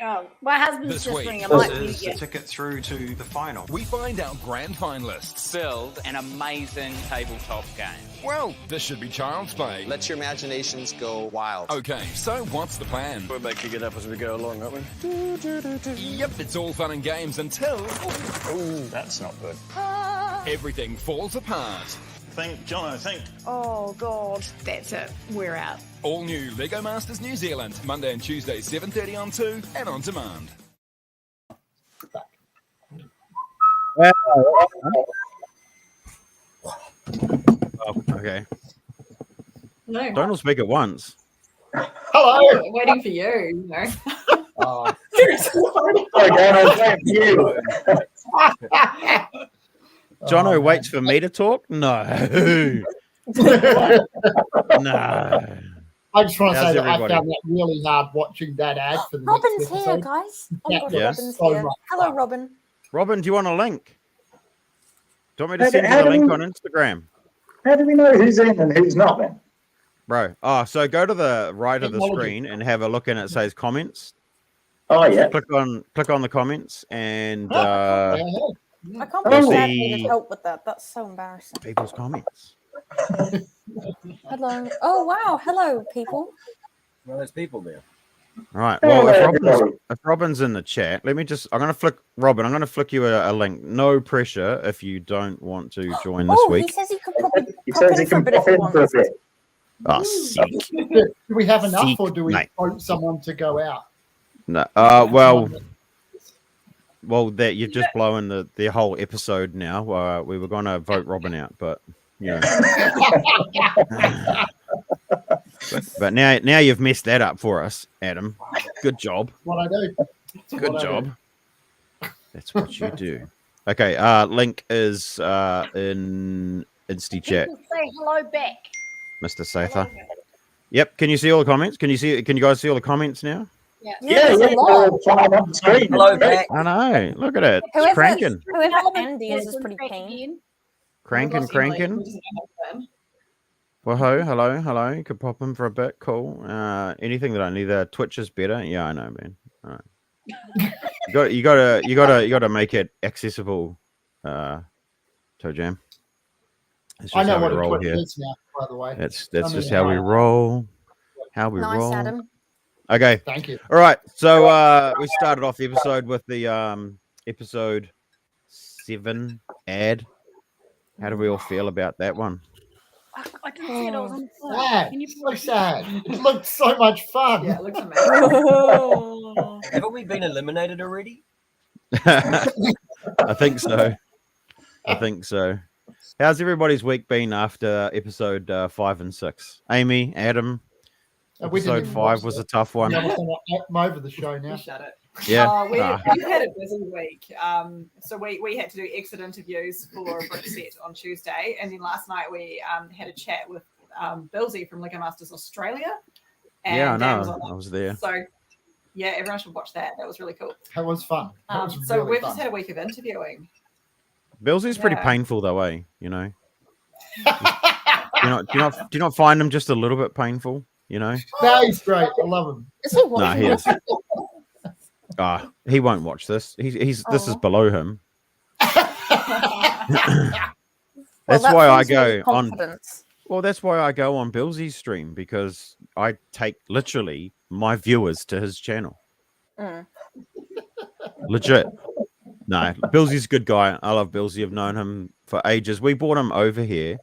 Oh, my husband's This just week, ringing. I This might mute is you. the ticket through to the final. we find out grand finalists. Build an amazing tabletop game. Well, this should be child's play. Let your imaginations go wild. Okay, so what's the plan? We're making it up as we go along, aren't we? Yep, it's all fun and games until Ooh, that's not good. everything falls apart. Think, Jono, think. Oh, God. That's it. We're out. All new Lego Masters New Zealand, Monday and Tuesday, 7:30 on 2 and on demand. Oh, okay. No, Don't all speak at once. hello. Waiting for you. No. Oh, Jono waits for me to talk? No. No. I just want to How's say that everybody? I found that really hard watching that ad for the Robin's next here, episode. guys. Oh, my Yeah. God, Yeah. Robin's So here. much Hello, fun. Robin. Robin, do you want a link? Do you want me to How send do- you how the do link we- on Instagram? how do we know who's in and who's not then? Bro. Oh, so go to the right of the Technology. screen and have a look and it says comments. Oh, yeah. Click on the comments and Yeah. I can't Oh. believe Dad See- needed help with that. That's so embarrassing. people's comments. Hello. Oh, wow. Hello, people. Well, there's people there. All right. Well, Hello, if everybody. Robin's in the chat, I'm gonna flick Robin. I'm gonna flick you a link. No pressure if you don't want to join this Oh, week. he says he could probably He pop says he in for a can bit if pop he in for a wants. bit. Oh, sick. Do we have enough, Seek, or do we mate. vote someone to go out? No. Well, that you've just blown the whole episode now. We were gonna vote Robin out, but you know. but now you've messed that up for us, Adam. Good job. What I do? It's Good what I job. do. That's what you do. Okay. Link is in Insta chat, Say hello back. Mr. Sather. Yep. Can you see all the comments? Can you guys see all the comments now? Yeah, there's a yeah. lot. All fine on the screen. Hello, back. I know. Look at it. It's Whoever, cranking. whoever Andy is pretty keen. Cranking. Well, hello. You could pop in for a bit. Cool. Anything that I need. Twitch is better. Yeah, I know, man. All right. you gotta make it accessible. Toe Jam. It's I just know how what we a roll Twitch here. is now, by the way. That's I just mean, how we roll. How we Nice, roll. Adam. Okay. Thank you. All right. So we started off the episode with the episode 7 ad. How do we all feel about that one? I didn't see it. I was on the phone. Sad. Can you So sad. It looked so much fun. Yeah, it looks amazing. Haven't we been eliminated already? I think so. How's everybody's week been after episode 5 and 6? Amy, Adam, We didn't episode even 5 watch was a that. tough one. Yeah, I'm over the show now. Shut it. Yeah. We've Nah. had a busy week. So we had to do exit interviews for Brickset on Tuesday. And then last night we had a chat with Billsy from Lego Masters Australia. And Yeah, I Dan was know. on that. I was there. So, yeah, everyone should watch that. That was really cool. That was fun. That was So really we've fun. just had a week of interviewing. Billsy's pretty Yeah. painful though, you know. Do you not find him just a little bit painful, you know? No, he's great. I love him. Is he No, watching he this? is. He won't watch this. He's this is Oh. below him. Well, That's that why I fills me with go on. confidence. Well, that's why I go on Billsy's stream because I take literally my viewers to his channel. Mm. Legit. No, Billsy's a good guy. I love Billsy. I've known him for ages. We brought him over here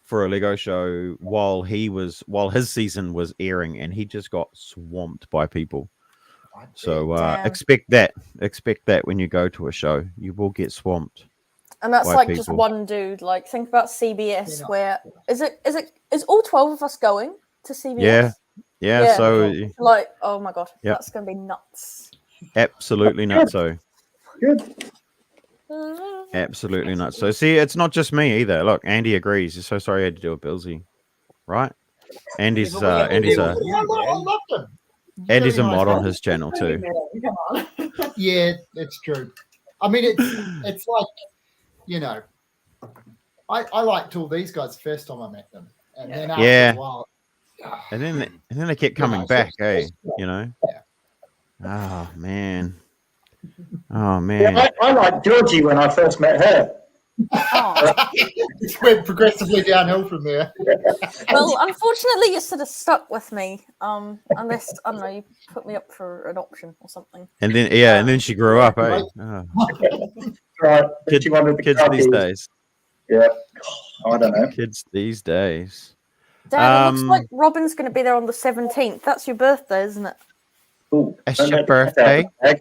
for a Lego show while his season was airing, and he just got swamped by people. So Damn. expect that when you go to a show, you will get swamped. And that's White like just people. one dude. Like, think about CBS, Yeah. where is all 12 of us going to CBS? Yeah. So Like, oh my god, Yep. that's gonna be nuts. absolutely not so. Good. Absolutely not. So see, it's not just me either. Look, Andy agrees. He's so sorry I had to do a Billsy. Right? Andy's I loved him. Andy's a Very nice mod on guy. his channel too. Come on. Yeah, it's true. I mean, it's like, you know, I liked all these guys the first time I met them, and then after Yeah. a while, And then they kept coming know, back, so- hey, you know. Oh man. Yeah, I liked Georgie when I first met her. Oh. It went progressively downhill from there. Well, unfortunately, you're sort of stuck with me. Unless I don't know, you put me up for adoption or something. And then and then she grew up, eh? Oh. Right. Kids, She wanted the kids these days. Yeah. I don't know. Kids these days. Dad, it looks like Robin's going to be there on the 17th. That's your birthday, isn't it? Ooh, It's don't your let that birthday? out.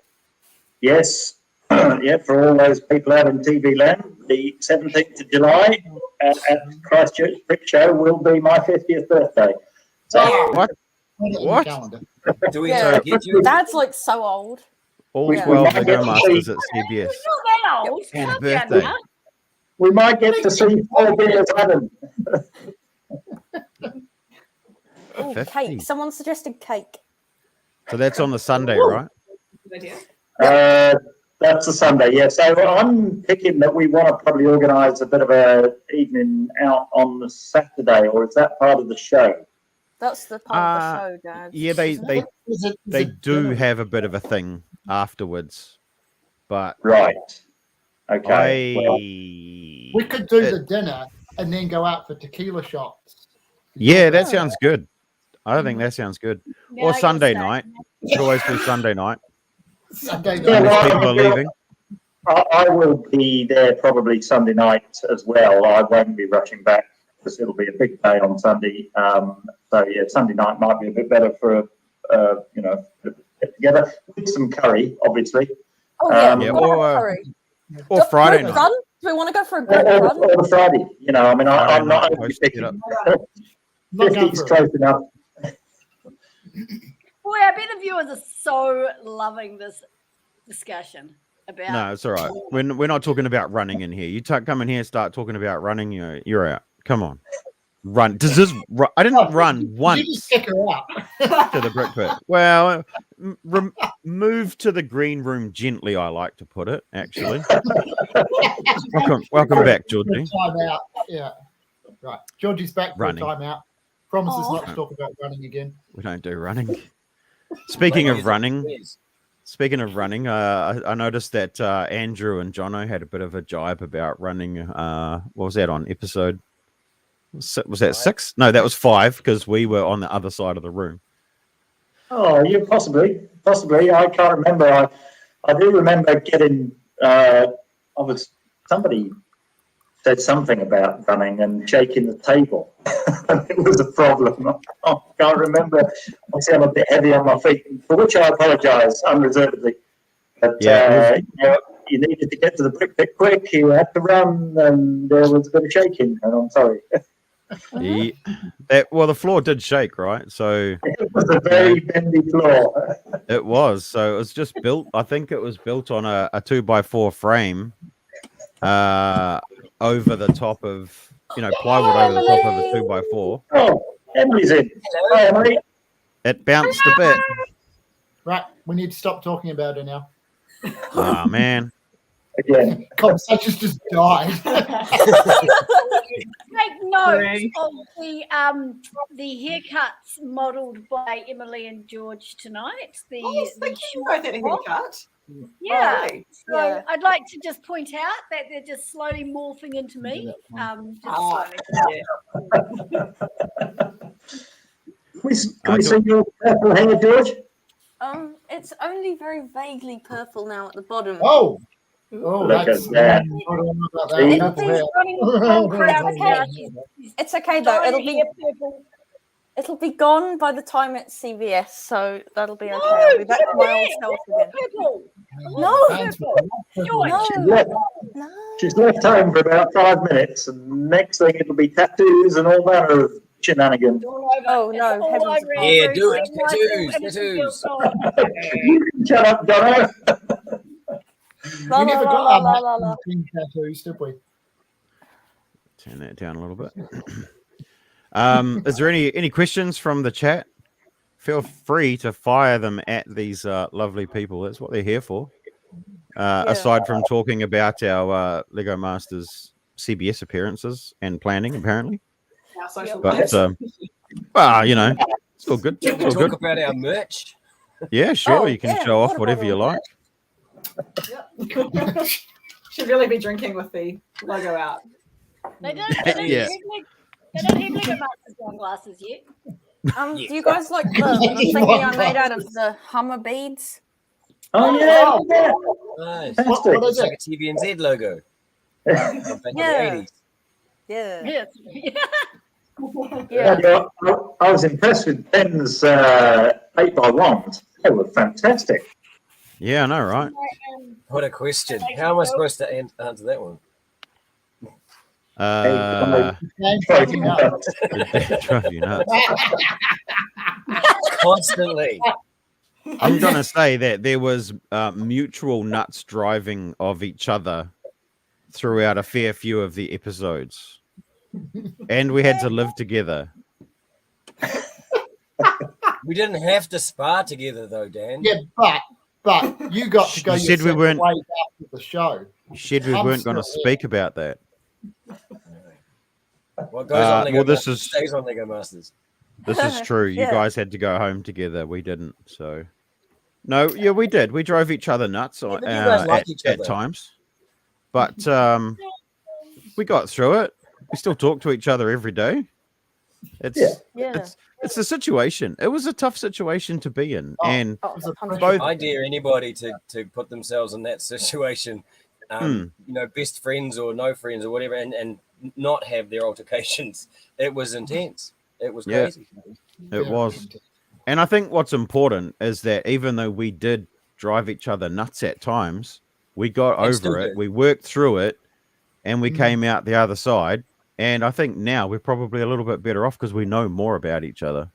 Yes. Yeah, for all those people out in TV land, the 17th of July at Christchurch Brick Show will be my 50th birthday. So What? Put it in the What? calendar. Do we Yeah. get you? Dad's like so old. All Yeah. 12 We might Lego get to Masters see- at CBS. Not that old. And a Calm down birthday. now. we might get to see 4 beers Adam. Oh, 50. cake. Someone suggested cake. So that's on the Sunday, right? Good idea. That's a Sunday, yeah. So I'm picking that we want to probably organise a bit of a evening out on the Saturday, or is that part of the show? That's the part of the show, Dad. Yeah, they Is it do dinner? have a bit of a thing afterwards, but Right. Okay. Well, We could do the dinner and then go out for tequila shots. yeah, that sounds good. I think that sounds good. Now Or you're Sunday saying- night. Could always do Sunday night. Sunday Yeah, night. well, Unless people are leaving. I will be there probably Sunday night as well. I won't be rushing back because it'll be a big day on Sunday. So yeah, Sunday night might be a bit better for get together with some curry, obviously. Oh, yeah. Yeah, we've got or, curry. Or Go- Friday group night. Run? Do we want to go for a Or, group run? or the Friday, I mean, Friday I'm not night, only post it picking up. Not going 50's for it. close enough. Boy, I bet the viewers are so loving this discussion about. No, it's all right. We're not talking about running in here. You come in here and start talking about running, you're out. Come on. Run. Does this I didn't run You just once pick her up. to the brick pit. Well, move to the green room gently, I like to put it, actually. welcome back, Georgie. Time out. Yeah. Right. Georgie's back for Running. a time out. Promises Aw. not to talk about running again. We don't do running. Speaking of running, I noticed that Andrew and Jono had a bit of a jibe about running. What was that on episode? Was that 6? No, that was 5 because we were on the other side of the room. Oh, you possibly. I can't remember. I do remember getting. Somebody said something about running and shaking the table. It was a problem. I can't remember. Obviously, I'm a bit heavy on my feet, for which I apologise unreservedly. But you needed to get to the brick pit quick. You had to run, and there was a bit of shaking. And I'm sorry. The floor did shake, right? So It was a very bendy floor. it was. So it was just built. I think it was built on a 2x4 frame, over the top of plywood over the top of a 2x4. Oh, Emily's in. Hi, Emily. It bounced a bit. Right. We need to stop talking about her now. Oh man. Again. Conversation's just died. Take note of the haircuts modelled by Emily and George tonight. The Thank you both had a haircut. Yeah. Oh, really? So Yeah. I'd like to just point out that they're just slowly morphing into me. Just slowly. Can we see your purple hair, George? It's only very vaguely purple now at the bottom. Oh, Look that's at that. I don't know about See? that. Purple hair. Running whole crowd Okay. now. It's okay though. Dying purple. It'll be gone by the time it's CVS, so that'll be okay. No, I'll be back to my old red, self not again. purple. No. George. No. She's left home for about 5 minutes, and next thing it'll be tattoos and all manner of shenanigans. All over. Oh, It's no, all heavens over above. Yeah, every do it. single Tattoos, and it's tattoos. still gone. You can shut up, Donna. La, We la, never la, got la, our la, la, la. matching tattoos, did we? Turn that down a little bit. Is there any questions from the chat? Feel free to fire them at these lovely people. That's what they're here for. Aside from talking about our Lego Masters CBS appearances and planning, apparently. Our social But lives. well, it's all good. It's all Talk good. about our merch. Yeah, sure. Oh, You can yeah, show off water whatever you bottle. like. Should really be drinking with the logo out. They don't have Yeah. Lego Masters wine glasses yet. Do you guys like the thingy I made out of the Hummer beads? Oh, yeah. yeah. Nice. Fantastic. What is It's it? like a TVNZ logo. Back in the Yeah. 80s. Yeah. Yes. Yeah, I was impressed with Ben's 8x1s. They were fantastic. Yeah, I know, right? What a question. How am I supposed to answer that one? Drive you nuts. It'd drive you nuts. Constantly. I'm gonna say that there was mutual nuts driving of each other throughout a fair few of the episodes, and we had to live together. We didn't have to spar together though, Dan. Yeah, but you got to go You said we your weren't- separate ways after the show. You said we I'm weren't going to still speak about that. What goes on Lego well, this Masters is- stays on Lego Masters. This is true. You Yeah. guys had to go home together. We didn't. So, no, yeah, we did. We drove each other nuts but you guys liked each at other. times, but we got through it. We still talk to each other every day. It's Yeah. it's a situation. It was a tough situation to be in, and Oh, was a 100%. both I dare anybody to put themselves in that situation. You know, best friends or no friends or whatever, and not have their altercations. It was intense. It was Yeah. crazy. it was. And I think what's important is that even though we did drive each other nuts at times, we got And still over it. do. We worked through it, and we came out the other side. And I think now we're probably a little bit better off because we know more about each other.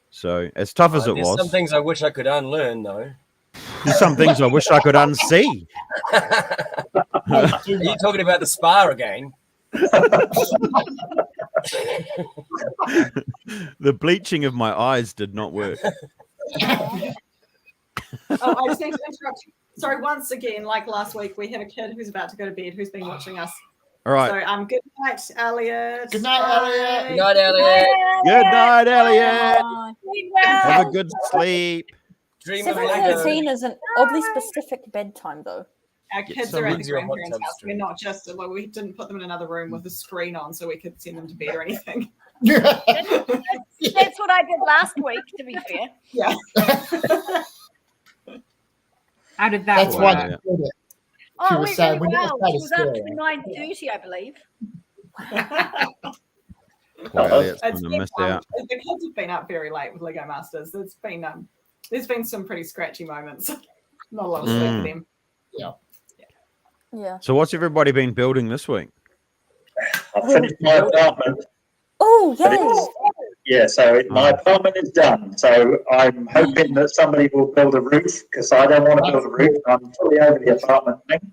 So as tough as it There's was, some things I wish I could unlearn, though. there's some things I wish I could unsee. Are you talking about the spar again? The bleaching of my eyes did not work. Oh, I just need to interrupt you. Sorry, once again, like last week, we have a kid who's about to go to bed who's been watching us. All right. So, good night, Elliot. Good night, Elliot. Good night, Elliot. Good night, Elliot. Bye. Have a good sleep. Dream of Lego. 7:13 is an oddly specific bedtime, though. Our kids some are at the Lindsay or hot grandparents' tub house. stream. We're not just, well, we didn't put them in another room with the screen on so we could send them to bed or anything. That's what I did last week, to be fair. Yeah. How did that That's work? why you did it. Oh, She it was went saying, really we never well. said She a was up story. to 9:30, I believe. Poor Elliot's It's gonna been, miss out. the kids have been up very late with Lego Masters. It's been there's been some pretty scratchy moments. Not a lot of sleep for them. Yeah. So what's everybody been building this week? I finished my apartment. Oh, But yay. it's- Yeah, so my apartment is done. So I'm hoping that somebody will build a roof because I don't want to build a roof. I'm fully over the apartment thing.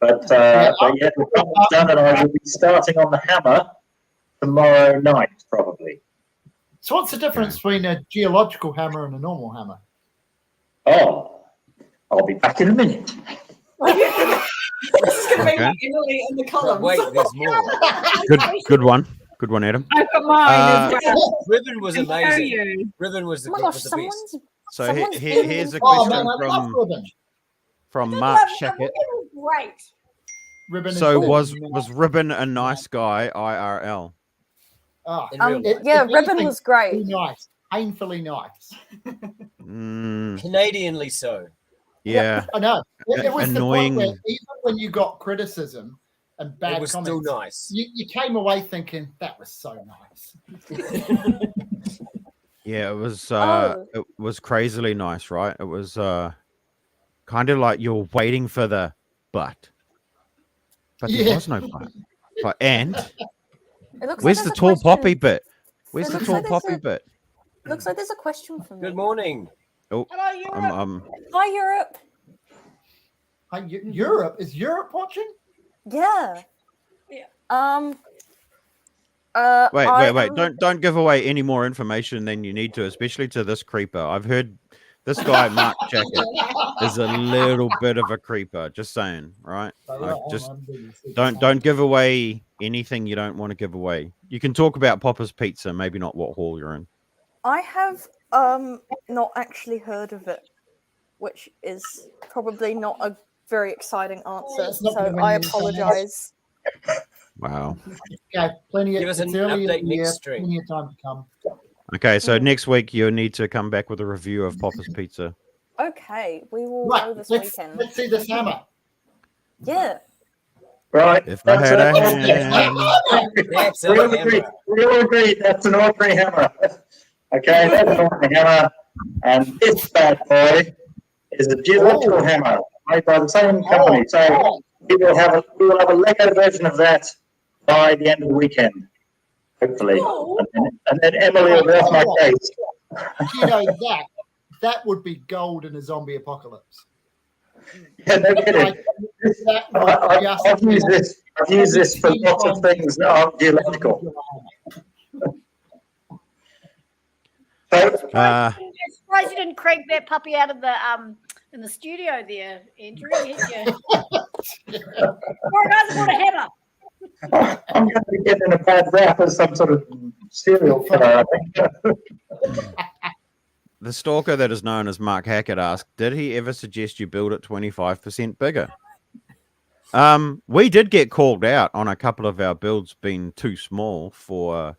But yeah, the apartment's done, and I will be starting on the hammer tomorrow night, probably. So what's the difference between a geological hammer and a normal hammer? Oh, I'll be back in a minute. This is going to be Okay. like Emily in the columns. Wait, there's more. Good one. Good one, Adam. I've got mine as well. Ribbon was I'll show amazing. you. Ribbon was the, Oh my gosh, was the someone's. best. So someone's here's a Oh, question man, I love ribbon. from Mark Shackett. Great. Ribbon is So good. was Ribbon a nice guy IRL? Oh, In real life. Yeah, if Ribbon anything, was great. too nice, painfully nice. Canadianly so. Yeah. I know. It was Annoying. the point where even when you got criticism and bad It was comments, still nice. you came away thinking that was so nice. Yeah, it was Oh. it was crazily nice, right? It was kind of like you're waiting for the butt. But there Yeah. was no butt. And It looks where's like the there's a tall question. poppy bit? Where's It the looks tall like there's poppy a- bit? Looks like there's a question for me. Good morning. Oh, Hello, Europe. Hi, Europe. Hey, Europe is Europe watching? Yeah. Yeah. Wait. Don't give away any more information than you need to, especially to this creeper. I've heard this guy, Mark Jacket, is a little bit of a creeper. Just saying, right? Like, just don't give away anything you don't want to give away. You can talk about Popper's Pizza, maybe not what hall you're in. I have Not actually heard of it, which is probably not a very exciting answer. it's not gonna So win I you any time. apologize. Wow. Okay, plenty Give of us an it's early in update the year, next stream. plenty of time to come. Okay, so next week you'll need to come back with a review of Popper's Pizza. Okay, we will Right, go this let's weekend. see this hammer. Yeah. Right. If I had a hand. That's We a all agree. hammer. We all agree that's an ordinary hammer. Okay, that's an ordinary hammer. And this bad boy is a geological hammer made by the same company. So we will have a Lego version of that by the end of the weekend, hopefully. And then Emily will be off my case. You know that would be gold in a zombie apocalypse. Yeah, no kidding. I've used this for lots of things that aren't geological. I'm surprised you didn't crank that puppy out of the in the studio there, Andrew. You hit you. Or guys got a hammer. I'm going to be getting a bad rap as some sort of serial killer, I think. The stalker that is known as Mark Hackett asked, did he ever suggest you build it 25% bigger? We did get called out on a couple of our builds being too small for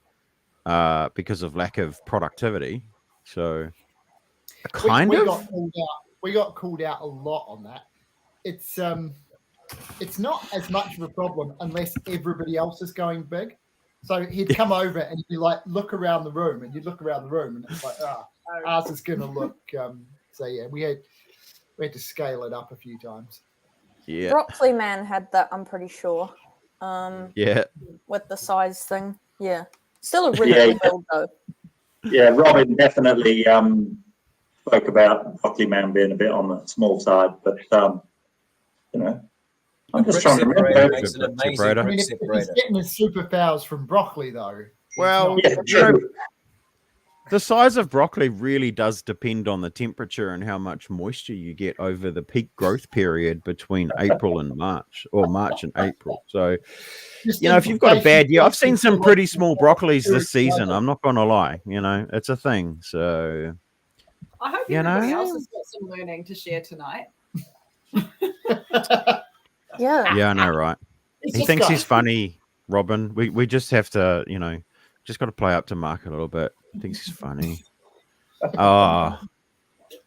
because of lack of productivity. So We got called out a lot on that. It's not as much of a problem unless everybody else is going big. So he'd come over and he'd be like, look around the room, and you'd look around the room, and it's like, ours is going to look. So yeah, we had to scale it up a few times. Yeah. Broccoli Man had that, I'm pretty sure. Yeah. With the size thing. Yeah. Still a really good build though. Yeah, Robin definitely spoke about Broccoli Man being a bit on the small side, but you know, I'm just trying to remember. Makes an amazing I mean, if he's getting his superpowers from broccoli, though. Well, Yeah, you know, true. the size of broccoli really does depend on the temperature and how much moisture you get over the peak growth period between April and March, or March and April. So, you know, if you've got a bad year, I've seen some pretty small broccolis this season. I'm not going to lie. You know, it's a thing. So, I hope you everybody know? else has got some learning to share tonight. Yeah. Yeah, I know, right? It's He just thinks got- he's funny, Robin. We just have to, you know, just got to play up to Mark a little bit. He thinks he's funny. Oh,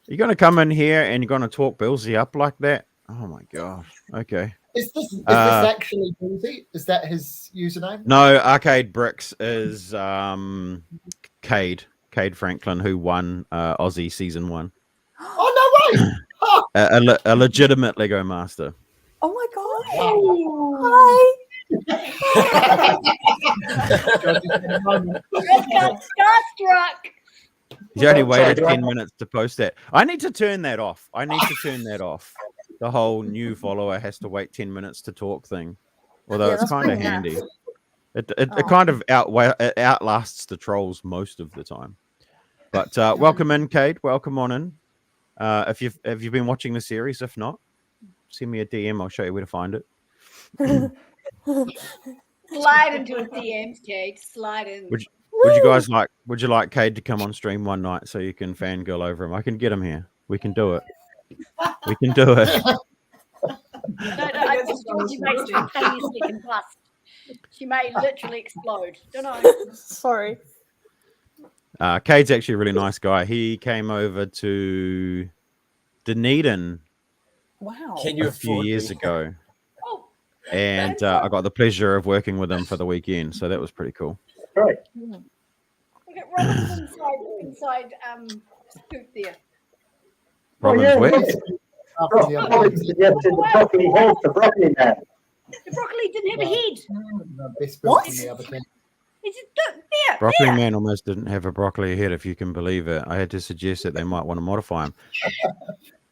you're going to come in here and you're going to talk Billsy up like that? Oh my gosh. Okay. Is this actually Billsy? Is that his username? No, Arcade Bricks is Cade Franklin, who won Aussie season 1. Oh no way! A legitimate Lego master. Oh my god. Starstruck. He only Sorry, waited do I- 10 minutes to post that. I need to turn that off. The whole new follower has to wait 10 minutes to talk thing. Although Yeah, it's that's kind of pretty handy. nuts. It kind of outlasts the trolls most of the time. But welcome in, Cade. Welcome on in. Have you been watching the series? If not, send me a DM. I'll show you where to find it. Slide into his DMs, Kate. Slide in. Would you like Cade to come on stream one night so you can fangirl over him? I can get him here. We can do it. We can do it. No, I just thought she may spontaneously combust. She may literally explode. Don't know. Sorry. Cade's actually a really nice guy. He came over to Dunedin Wow. Can you a few afford years me? ago, Oh, and I got the pleasure of working with him for the weekend. So that was pretty cool. Great. look at Robin's inside scoop there. Robin's where? Robin suggested the Broccoli Head for Broccoli Man. The broccoli didn't have a head. Best What? built in the other team. It's just there. Broccoli there. Man almost didn't have a broccoli head, if you can believe it. I had to suggest that they might want to modify him.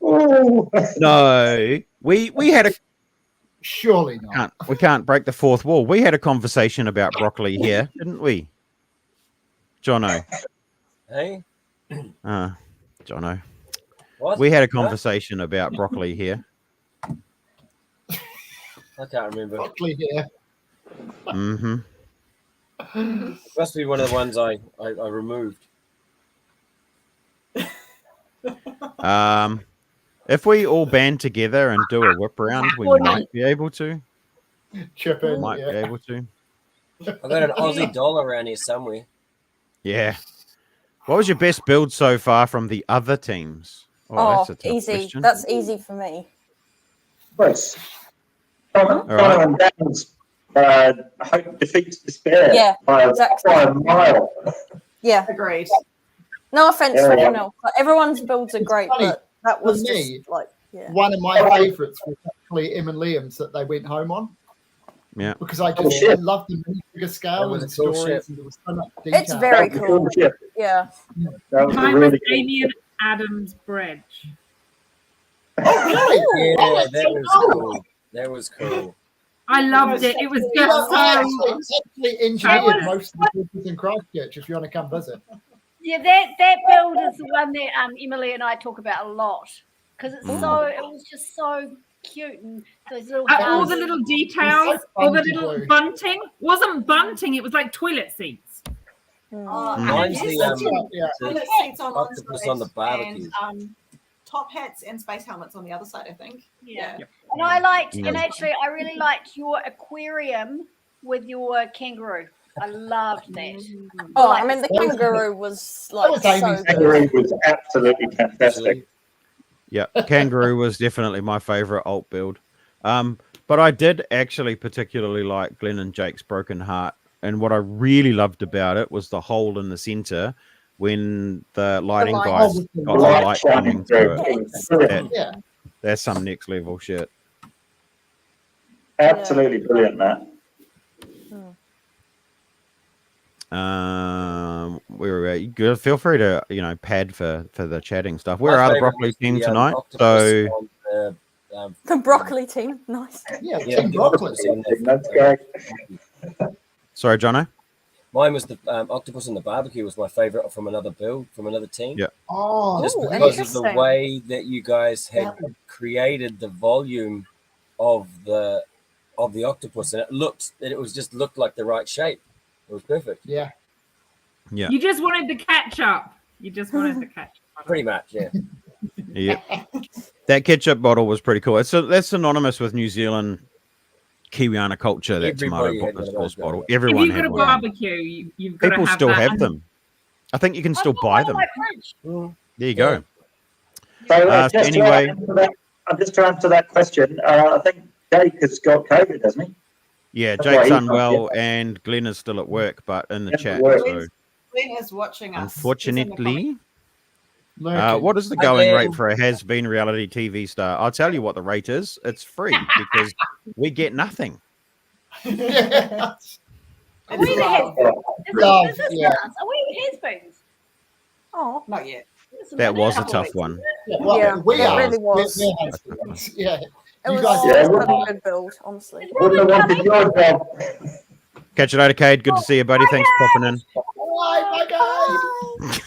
Oh, No, we had a Surely not. we can't break the fourth wall. We had a conversation about broccoli here, didn't we, Jono? Hey, Jono. what? We had a conversation about broccoli here. I can't remember. Broccoli here. Mm-hmm. Must be one of the ones I removed. If we all band together and do a whip round, we might be able to. Chip in. Might be able to. I've got an Aussie dollar around here somewhere. Yeah. What was your best build so far from the other teams? Oh, that's a tough easy. question. That's easy for me. Chris. All Donovan Downs, hope defeats despair. Yeah, by exactly. a mile. Yeah. Agreed. No offense Yeah, for yeah. anyone else. Like, everyone's builds are It's great, funny, but that was for just me, like, yeah. One of my favourites was actually Em and Liam's that they went home on. Yeah. Because I Oh, just shit. I love the minifigure scale That was and a cool stories, ship. and there was so much detail. It's very That was cool. cool shit. Yeah. That was a Mine really was cool. Damien Adams Bridge. Oh, really? Yeah, that was cool. That was cool. I loved it. It was You know, just I so. actually engineered most of the buildings in Christchurch if you want to come visit. Yeah, that build is the one that Emily and I talk about a lot because it's so. It was just so cute and those little All the houses. little details, all the little Blue. bunting. Wasn't bunting, it was like toilet seats. Mine's yes, the Yeah. toilet seats on one octopus side on the barbecue. and top hats and space helmets on the other side, I think. Yeah. Yeah. And I liked, and actually, I really liked your aquarium with your kangaroo. I loved that. Oh, I mean, the kangaroo was like was so Amy's good. Kangaroo was absolutely fantastic. Yeah, Kangaroo was definitely my favorite alt build. But I did actually particularly like Glenn and Jake's Broken Heart. And what I really loved about it was the hole in the center when the lighting light. guys Oh, got the light shining through it. It was brilliant. Yeah. That's some next level shit. Absolutely brilliant, that. Where are we? Good. Feel free to pad for the chatting stuff. Where My are the favourite broccoli was team the, tonight? octopus So on the, The broccoli team, nice. Yeah, yeah, Team the Broccoli. octopus in the- That's great. sorry, Jono. Mine was the octopus on the barbecue was my favorite from another build from another team. Yeah. Oh, Just Ooh, because of the interesting. way that you guys had created the volume of the octopus, and it was just looked like the right shape. It was perfect. yeah. Yeah. You just wanted the catch up. You just wanted the catch up. Pretty much, yeah. Yeah. That ketchup bottle was pretty cool. That's synonymous with New Zealand Kiwiana culture. That Everybody tomato had one of sauce those bottle. guys. If Everyone you've got had a one. barbecue, you've got People to have still that. have And them. I think you can I've still got buy one in them. my fridge. There you go. So, So just anyway- to answer that question, I think Jake has got COVID, hasn't he? Yeah, That's why Jake's he's not unwell here. and Glenn is still at work, but in the Yeah, chat. work. So Glenn is watching us. unfortunately, Lurking. what is the going rate for a has-been reality TV star? I'll tell you what the rate is. It's free because we get nothing. Yeah. Are we the love. Love, This is yeah. us. Are we has-beens? Oh, Not yet. That was a couple tough weeks. one. Yeah, well, Yeah, we it are. really was. We're husbands. Yeah. it You was guys Yeah, such well- a good build, honestly. Wouldn't have wanted your job. Catch you later, Cade. Good to see you, buddy. Thanks for popping in. Bye, bye, guys.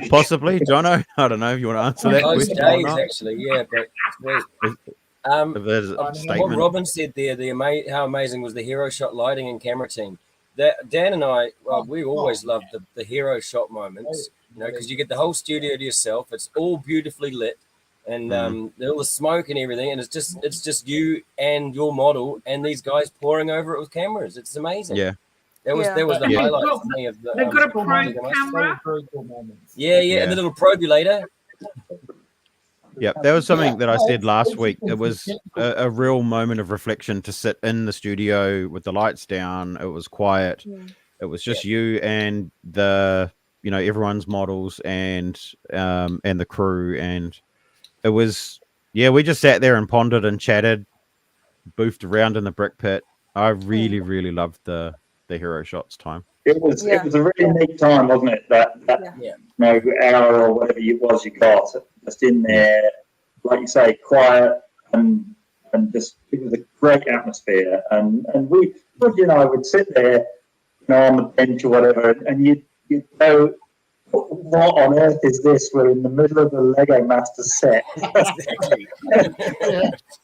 Possibly, Jono. I don't know if you want to answer that Those question or days, not. actually, yeah. But sweet. If there's a What statement. Robin said there, how amazing was the hero shot lighting and camera team. That Dan and I, well, we always loved the hero shot moments, because you get the whole studio to yourself. It's all beautifully lit, and all the smoke and everything, and it's just you and your model and these guys pouring over it with cameras. It's amazing. Yeah. That was the Yeah. highlight for me of the. They've got a Super pro Mario. camera. Very cool moments. Yeah, Yeah. and the little probulator. Yeah, that was something that I said last week. It was a real moment of reflection to sit in the studio with the lights down. It was quiet. It was just you and everyone's models and the crew, and it was we just sat there and pondered and chatted, boofed around in the brick pit. I really, really loved the hero shots time. It was a really neat time, wasn't it? That hour or whatever it was you got just in there, like you say, quiet and just it was a great atmosphere. And we, and I would sit there, on the bench or whatever, and you'd go, what on earth is this? We're in the middle of the Lego Master set. Exactly.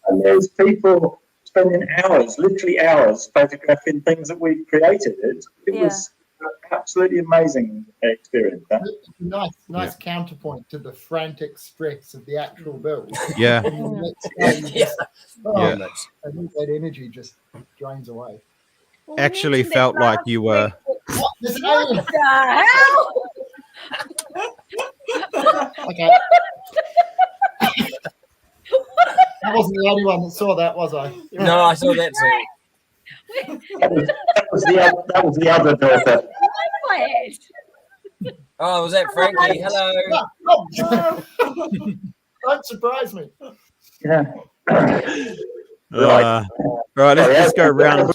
And there's people spending hours, literally hours, photographing things that we've created. It was absolutely amazing experience. Huh? Nice counterpoint to the frantic stress of the actual build. Yeah. And the next day you just, Yeah. and all that energy just drains away. Well, Actually mentioned that felt like last you were. week. There's an What alien. the hell? Okay. I wasn't the only one that saw that, was I? No, I saw that too. That was the other daughter. My head. Oh, was that Frankie? Hello. Oh. Don't surprise me. Yeah. Right. Right. Let's go around.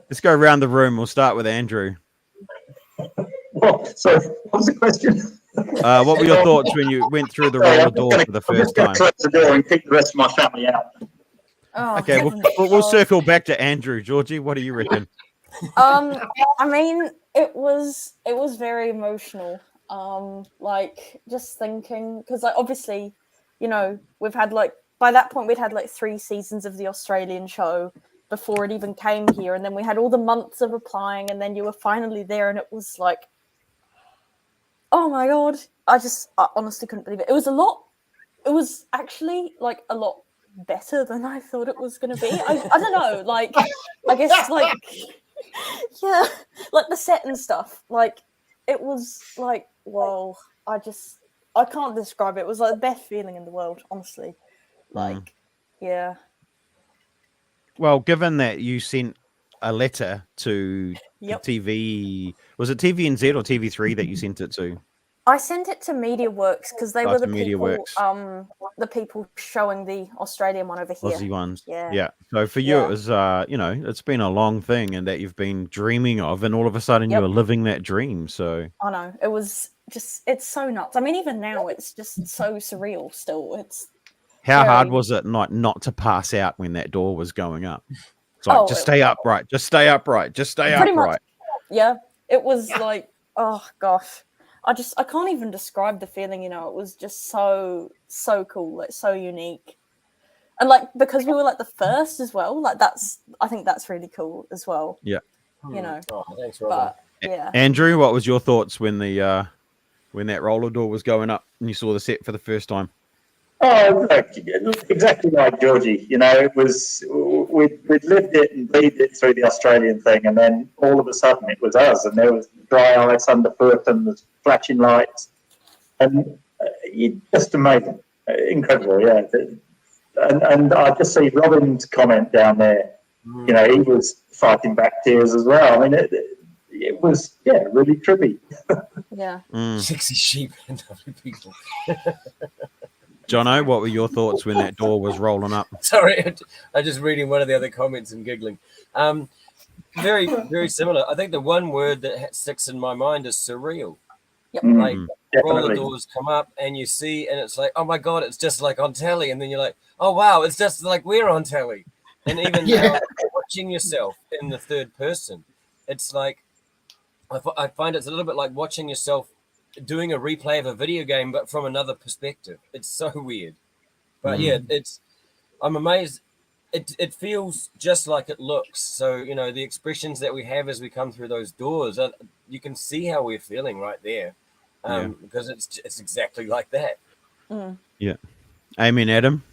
Let's go around the room. We'll start with Andrew. So, what was the question? What were your thoughts when you went through the roller door for the first time? Close the door and kick the rest of my family out. Oh, Okay, we'll circle back to Andrew. Georgie, what do you reckon? I mean, it was very emotional. Like just thinking, because like obviously, you know, we've had like by that point we'd had like 3 seasons of the Australian show before it even came here, and then we had all the months of applying, and then you were finally there, and it was like, oh my god, I honestly couldn't believe it. It was actually like a lot better than I thought it was going to be. I don't know, like I guess like yeah, like the set and stuff, like it was like, whoa, I can't describe it. It was like the best feeling in the world, honestly. Like yeah. Well, given that you sent a letter to the TV, was it TVNZ or TV3 that you sent it to? I sent it to MediaWorks because they were the people, MediaWorks. The people showing the Australian one over here. Aussie ones. Yeah. So for you, it was, you know, it's been a long thing and that you've been dreaming of, and all of a sudden you were living that dream. So I know, it was just, it's so nuts. I mean, even now it's just so surreal still. It's how hard was it not to pass out when that door was going up? It's like, just stay upright, just stay upright, just stay pretty upright. much, yeah. It was like, oh gosh. I can't even describe the feeling, you know. It was just so cool, like so unique. And like because we were like the first as well, like I think that's really cool as well. Yeah. You know. Oh, thanks, Robin. But yeah. Andrew, what was your thoughts when when that roller door was going up and you saw the set for the first time? Oh, look, exactly like Georgie. You know, it was we'd lived it and breathed it through the Australian thing, and then all of a sudden it was us, and there was dry ice underfoot and the flashing lights, and just amazing, incredible, yeah. And I just see Robin's comment down there. You know, he was fighting back tears as well. I mean, it was really trippy. Yeah. Sexy sheep and lovely people. Jono, what were your thoughts when that door was rolling up? Sorry, I'm just reading one of the other comments and giggling. Very, very similar. I think the one word that sticks in my mind is surreal. Yep. Like Definitely. roller doors come up and you see, and it's like, oh my god, it's just like on telly, and then you're like, oh wow, it's just like we're on telly. And even now, watching yourself in the third person, it's like I find it's a little bit like watching yourself doing a replay of a video game, but from another perspective. It's so weird, but yeah, I'm amazed. It feels just like it looks. So you know, the expressions that we have as we come through those doors, you can see how we're feeling right there, because it's exactly like that. Yeah. Amen, Adam.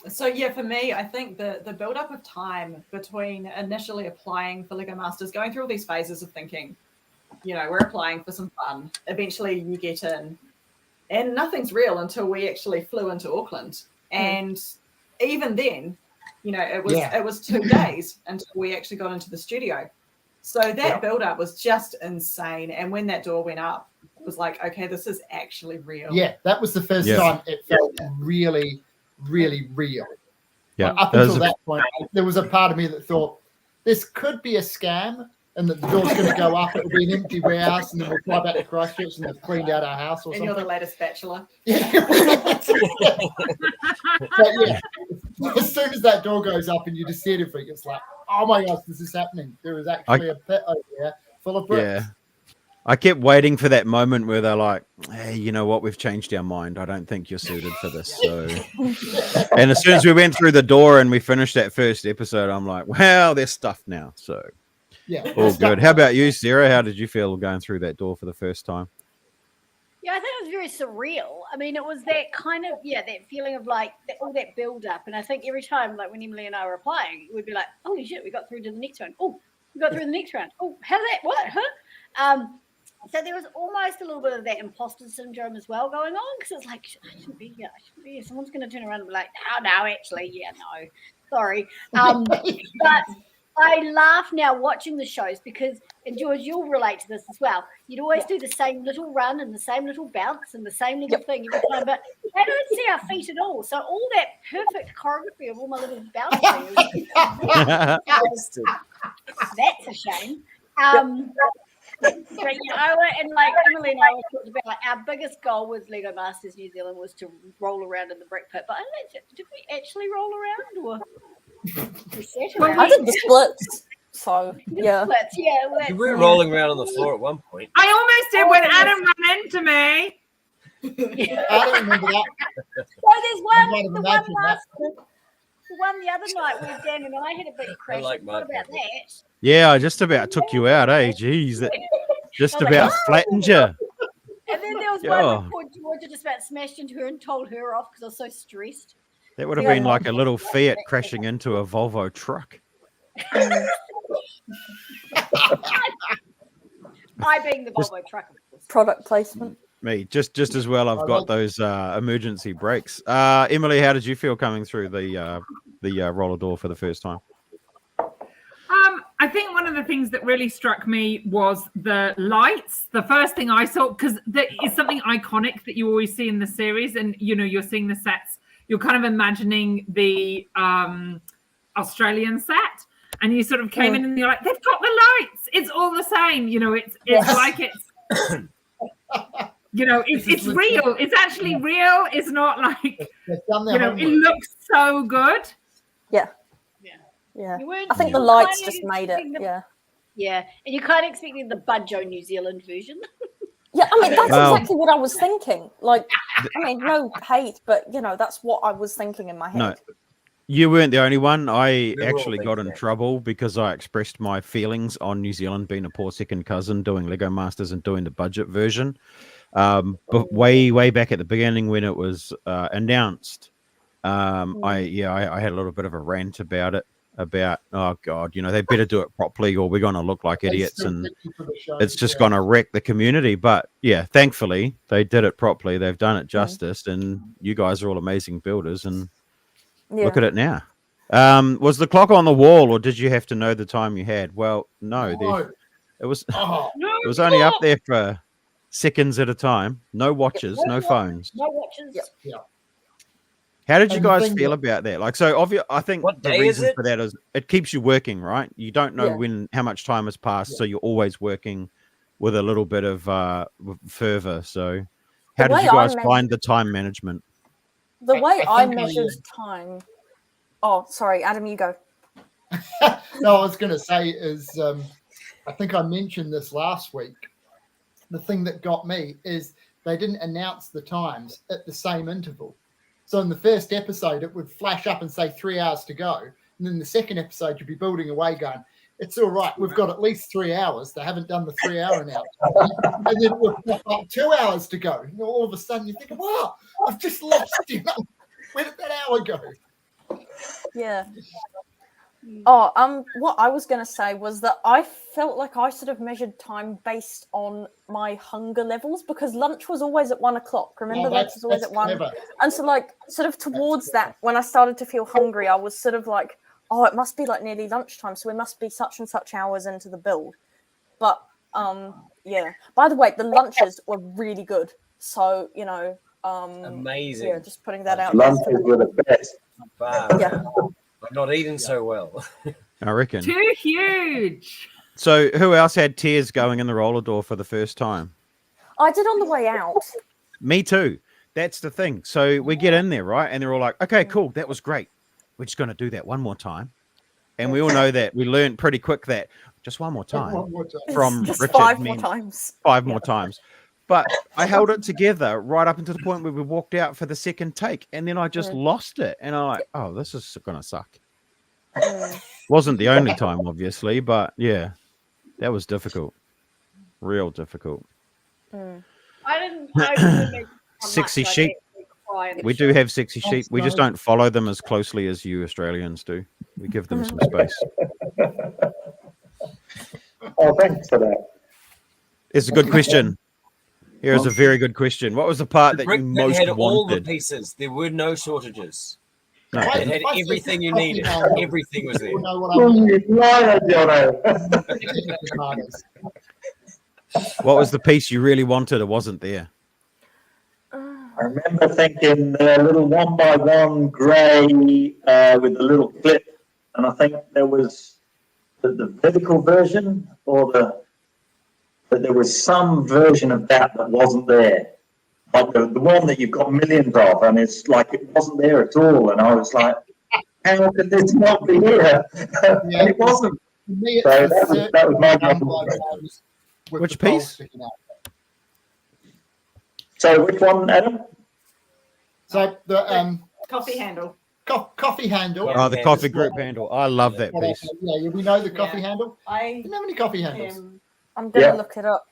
So yeah, for me, I think the build up of time between initially applying for Lego Masters, going through all these phases of thinking, you know, we're applying for some fun. Eventually you get in and nothing's real until we actually flew into Auckland. And even then, you know, it was 2 days until we actually got into the studio. So that build up was just insane. And when that door went up, it was like, okay, this is actually real. Yeah, that was the first time it felt really, really real. Yeah. Up until that point, there was a part of me that thought this could be a scam, and that the door's going to go up. It'll be an empty warehouse, and then we'll fly back to Christchurch, and they've cleaned out our house or and something. you're the latest bachelor. Yeah. But yeah, as soon as that door goes up and you just see everything, it's like, oh my gosh, this is happening. There is actually a pit over there full of bricks. Yeah. I kept waiting for that moment where they're like, hey, you know what? We've changed our mind. I don't think you're suited for this. So, and as soon as we went through the door and we finished that first episode, I'm like, well, there's stuff now. So, Yeah. All good. How about you, Sarah? How did you feel going through that door for the first time? Yeah, I think it was very surreal. I mean, it was that kind of, that feeling of like all that build up. And I think every time, like when Emily and I were applying, we'd be like, holy shit, we got through to the next round. Oh, we got through the next round. Oh, how did that, what, huh? So there was almost a little bit of that imposter syndrome as well going on, because it's like, I shouldn't be here. I shouldn't be here. Someone's going to turn around and be like, no, actually, no, sorry. But I laugh now watching the shows because, and George, you'll relate to this as well. You'd always do the same little run and the same little bounce and the same little thing every time, but they don't see our feet at all. So all that perfect choreography of all my little bouncing, that's a shame. But and like Emily and I always talked about, like our biggest goal with Lego Masters New Zealand was to roll around in the brick pit. But I don't know, did we actually roll around or? I did the splits, so yeah. Splits, yeah. Well, You were rolling around on the floor at one point. I almost did when Adam ran into me. I don't remember that. So there's the one the other night where Dan and I had a big crash. What about that? Yeah, I just about took you out, eh? Jeez, that just about flattened you. And then there was one where poor Georgia just about smashed into her and told her off because I was so stressed. That would have been like a little Fiat crashing into a Volvo truck. I being the Volvo truck, of course. Product placement. Me, just as well. I've got those emergency brakes. Emily, how did you feel coming through the roller door for the first time? I think one of the things that really struck me was the lights. The first thing I saw, because there is something iconic that you always see in the series, and you're seeing the sets. You're kind of imagining the Australian set, and you sort of came in and you're like, they've got the lights. It's all the same. It's like it's. It's real. It's actually real. It's not like, it looks so good. Yeah. I think the lights just made it. Yeah. And you can't expect the Budjo New Zealand version. Yeah, I mean, that's exactly what I was thinking. Like, I mean, no hate, but, that's what I was thinking in my head. No, you weren't the only one. I actually got in trouble because I expressed my feelings on New Zealand being a poor second cousin, doing Lego Masters and doing the budget version. But way back at the beginning when it was announced, I had a little bit of a rant about it. Oh God, they better do it properly or we're going to look like idiots and it's just going to wreck the community. But yeah, thankfully they did it properly. They've done it justice and you guys are all amazing builders and look at it now. Was the clock on the wall or did you have to know the time you had? Well, no. It was it was only up there for seconds at a time. No watches, no phones. No watches. Yeah. How did you guys feel about that? Like, so I think the reason is for that is it keeps you working, right? You don't know how much time has passed, so you're always working with a little bit of fervor. So, how did you guys find the time management? The way I measured time. Oh, sorry, Adam, you go. No, I was going to say is I think I mentioned this last week. The thing that got me is they didn't announce the times at the same interval. So in the first episode, it would flash up and say 3 hours to go. And then the second episode, you'd be building away going, it's all right. We've got at least 3 hours. They haven't done the 3 hour now. And then it would pop up 2 hours to go. And all of a sudden, you're thinking, wow, I've just lost, where did that hour go? Yeah. Oh, what I was going to say was that I felt like I sort of measured time based on my hunger levels because lunch was always at 1 o'clock. Remember, lunch was always at 1. Clever. And so, like, sort of towards that, when I started to feel hungry, I was sort of like, oh, it must be like nearly lunchtime, so we must be such and such hours into the build. But, yeah. By the way, the lunches were really good. So, amazing. Yeah, just putting that out. Lunches were the best. Wow. Yeah. I'm not eating so well. I reckon. Too huge. So who else had tears going in the roller door for the first time? I did on the way out. Me too. That's the thing. So we get in there, right? And they're all like, okay, cool. That was great. We're just going to do that one more time. And we all know that. We learned pretty quick that just one more time. From just Richard 5 more times. 5 more times. But I held it together right up until the point where we walked out for the second take. And then I just lost it. And I'm like, oh, this is going to suck. Wasn't the only time, obviously. But yeah. That was difficult. Real difficult. I didn't make Sexy much, sheep. We do have sexy sheep. We just don't follow them as closely as you Australians do. We give them some space. Oh, thanks for that. It's a good question. Here's a very good question. What was the part that you Brick pit most had all the wanted? pieces. There were no shortages. No. It had everything you needed. Everything was there. What was the piece you really wanted or wasn't there? I remember thinking the little 1x1 grey with the little clip, and I think there was the vertical version, or but there was some version of that wasn't there. Like the one that you've got millions of, and it's like it wasn't there at all. And I was like, how could this not be here? And it wasn't. So that was my job. Which piece? So which one, Adam? So the coffee handle. Coffee handle. Oh, the coffee group handle. I love that piece. Yeah, we know the coffee handle. I didn't have any coffee handles. I'm going to look it up.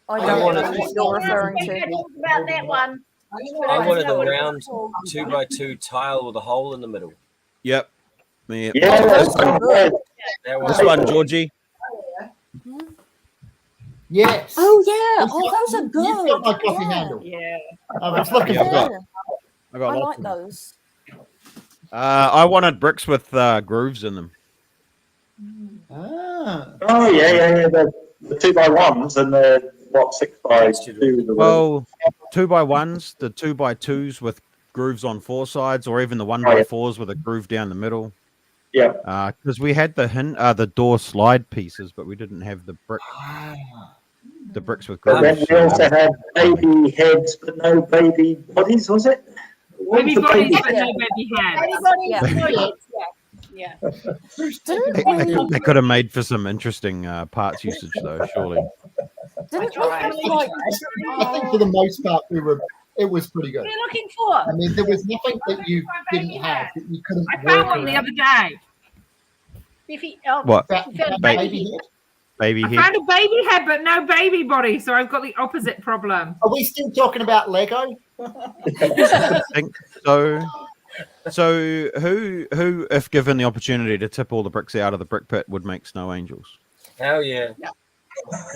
I don't know wanted- what you're referring I to. talked about that one. I wanted the round 2x2 tile with a hole in the middle. Yep. Yeah. Yeah, that's good. That was This one, Georgie. Yes. Oh yeah. Oh, those are good. You've got my coffee handle. Yeah. I was looking Yeah, for I've that. I got I lots like of them. those. I wanted bricks with grooves in them. Ah. Oh yeah. The 2x1s and the 6x2. Well, 2x1s, the 2x2s with grooves on four sides, or even the 1x4s with a groove down the middle. Yeah. Because we had the door slide pieces, but we didn't have the brick. The bricks with But grooves. then we also had baby heads, but no baby bodies, was it? What Baby was the bodies, baby- but no baby heads. Everybody, yeah. They could have made for some interesting parts usage, though. Surely. Didn't we have like? I think for the most part it was pretty good. What are you looking for? I mean, there was nothing that you didn't have that you couldn't I work found one the around. other day. What? You found a Baby baby. head? Baby I head. found a baby head, but no baby body, so I've got the opposite problem. Are we still talking about Lego? I think so. So who, if given the opportunity to tip all the bricks out of the brick pit, would make snow angels? Hell yeah.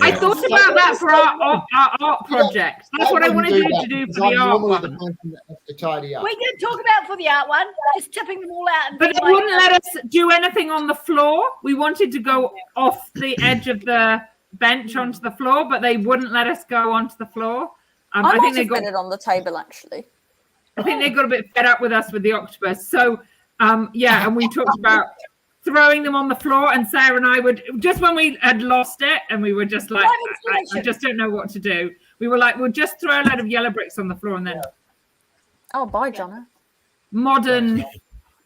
I thought about that for our art project. That's what I wanted you to do for the art I'm normally the one. person that has to tidy up. We did talk about for the art one, just tipping them all out. And But being they wouldn't let us do anything on the floor. We wanted to go off the edge of the bench onto the floor, but they wouldn't let us go onto the floor. I I think might they have got. put it on the table actually. I think they got a bit fed up with us with the octopus. So, yeah, and we talked about throwing them on the floor. And Sarah and I would just when we had lost it, and we were just like, I just don't know what to do. We were like, we'll just throw a load of yellow bricks on the floor, and then Oh, bye, Jono. modern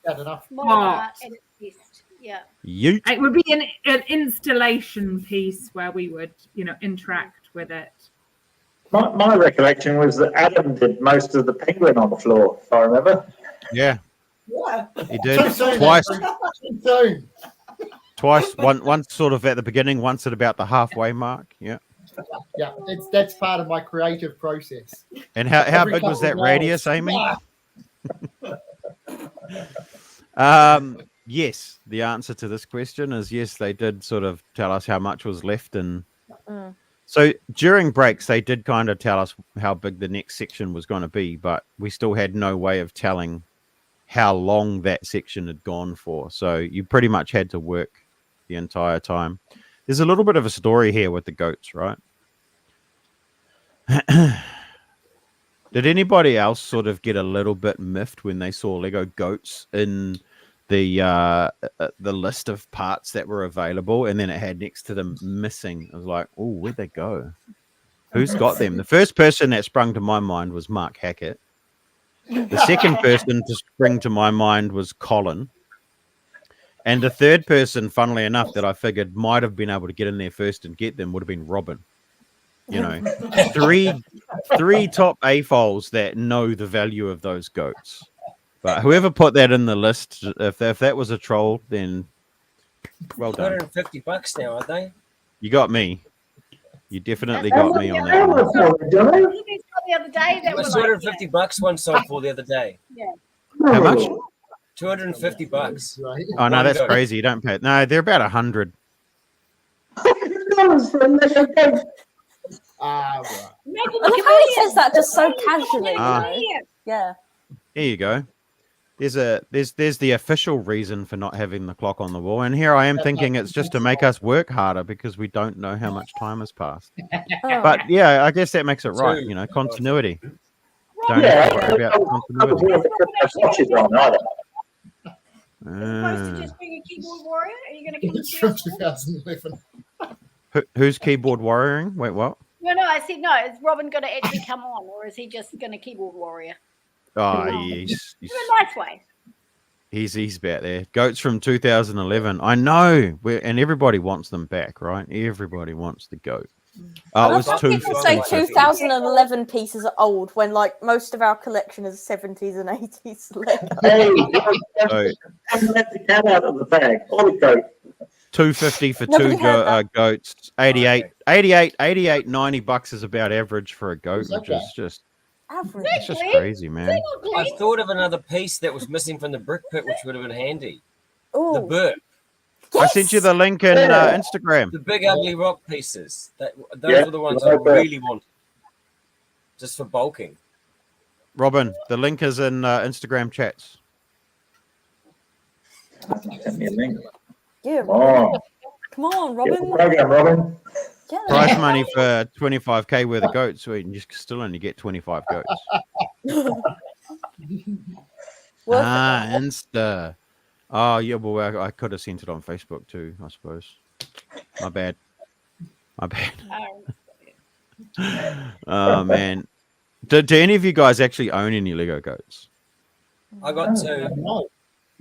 Had enough. more art art. and it's best. Yeah. Yeet. It would be an installation piece where we would, interact with it. My recollection was that Adam did most of the penguin on the floor, if I remember. Yeah, Yeah. he did twice. Twice. Once sort of at the beginning, once at about the halfway mark. Yeah. Yeah, that's part of my creative process. And how Every big was couple that of radius, hours. Amy? Yes, the answer to this question is yes. They did sort of tell us how much was left, and so during breaks they did kind of tell us how big the next section was going to be, but we still had no way of telling how long that section had gone for. So you pretty much had to work the entire time. There's a little bit of a story here with the goats, right? Did anybody else sort of get a little bit miffed when they saw Lego goats in the list of parts that were available, and then it had next to them missing? I was like, oh, where'd they go? Who's got them? The first person that sprung to my mind was Mark Hackett. The second person to spring to my mind was Colin. And the third person, funnily enough, that I figured might have been able to get in there first and get them would have been Robin. You know, three top AFOLs that know the value of those goats. But whoever put that in the list, if that was a troll, then well done. $250 now, aren't they? You got me. You definitely That's got what me the on other- that one. the other day that It was were like, $250 one sold for the other day. yeah. How much? $250. Right. Oh no, One that's goat. crazy. You don't pay it. No, they're about 100. Ah, right. Making I love how he says that just so casually. Ah. You know? Yeah. Here you go. There's the official reason for not having the clock on the wall, and here I am thinking it's just to make us work harder because we don't know how much time has passed. Oh. But yeah, I guess that makes it right. You know, continuity. Don't have to worry about continuity. Watches on either. Opposed to Ah. just being a keyboard warrior, are you going to come and It's see from us? 2011. Who's keyboard warrioring? Wait, what? No, I said no. Is Robin going to actually come on, or is he just going to keyboard warrior Oh, he's in a nice way? he's back there. Goats from 2011. I know, and everybody wants them back, right? Everybody wants the goat. I It love was how people say 250. 2011 pieces are old when like most of our collection is 70s and 80s Lego. Hey, So let the cat out of the bag. All the goat. 250 for Nobody two heard that. goats. 88, 90 bucks is about average for a goat, which is just Average. it's just crazy, man. I thought of another piece that was missing from the brick pit, which would have been handy. The Oh, burp. I sent you the link in Instagram. The big ugly rock pieces. Those Yeah, were the ones I like that. really wanted. Just for bulking. Robin, the link is in Instagram chats. Send me a link. yeah, Robin. Oh, Come on, get the Robin. program, Robin. Get it. Prize money for 25k worth of goats, so you can just still only get 25 goats. Worth Insta. Oh yeah, well I could have sent it on Facebook too, I suppose. My bad. Oh man. Do any of you guys actually own any Lego goats? I got two. No.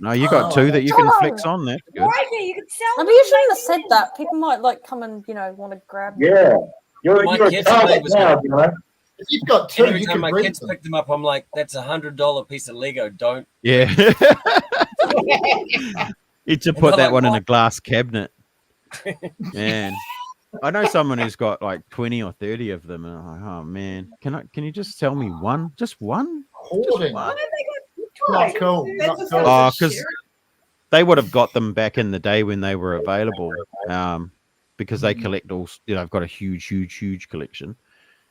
No, you got two that you can flex on. That's good. Righty, you could sell Maybe them. you shouldn't have said that. People might like come and want to grab them. Yeah. You're My a kids target play now, with you know. If you've got two, Every you time can my breed kids them. pick them up, I'm like, that's $100 piece of Lego. Don't. Yeah. Need to put that one in a glass cabinet. Man. I know someone who's got like 20 or 30 of them, and I'm like, oh man, can you just tell me one? Just one? Hoarding. Why have they Not got cool. Not cool. Oh, because they would have got them back in the day when they were available, because they collect all. They've got a huge collection,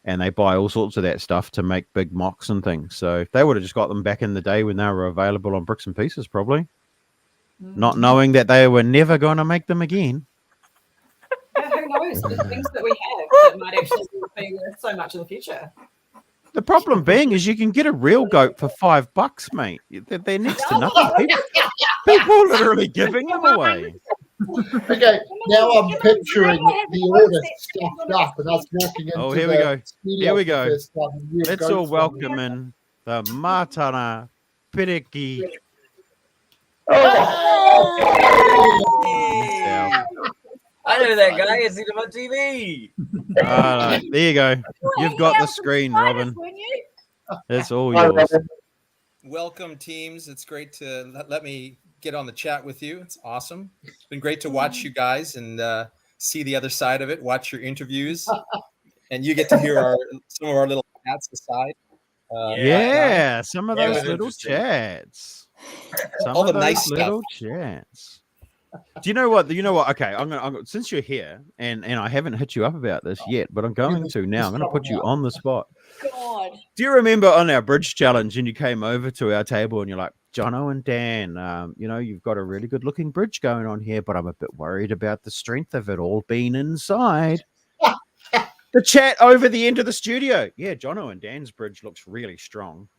and they buy all sorts of that stuff to make big mocks and things. So they would have just got them back in the day when they were available on Bricks and Pieces, probably, not knowing that they were never going to make them again. Yeah, who knows? The things that we have that might actually be worth so much in the future. The problem being is you can get a real goat for $5, mate. They're next to nothing. People are literally giving them away. Okay, now I'm picturing the order stuffed up and us walking into Here we go. studio Here we for the go. first time and real Let's goats all from welcome in the Matana Piriki. I know that guy. I seen him on TV. There you go. You've got the screen, Robin. It's all yours. Welcome, teams. It's great to let me get on the chat with you. It's awesome. It's been great to watch you guys and see the other side of it, watch your interviews, and you get to hear some of our little chats aside. Yeah, some of That those was little interesting. chats. Some All of the those nice little chats. Do you know what? Okay, I'm gonna since you're here, and I haven't hit you up about this yet, but I'm going to now. I'm gonna put you on the spot. God. Do you remember on our bridge challenge, and you came over to our table, and you're like, Jono and Dan, you've got a really good looking bridge going on here, but I'm a bit worried about the strength of it all being inside. The chat over the end of the studio. Yeah, Jono and Dan's bridge looks really strong.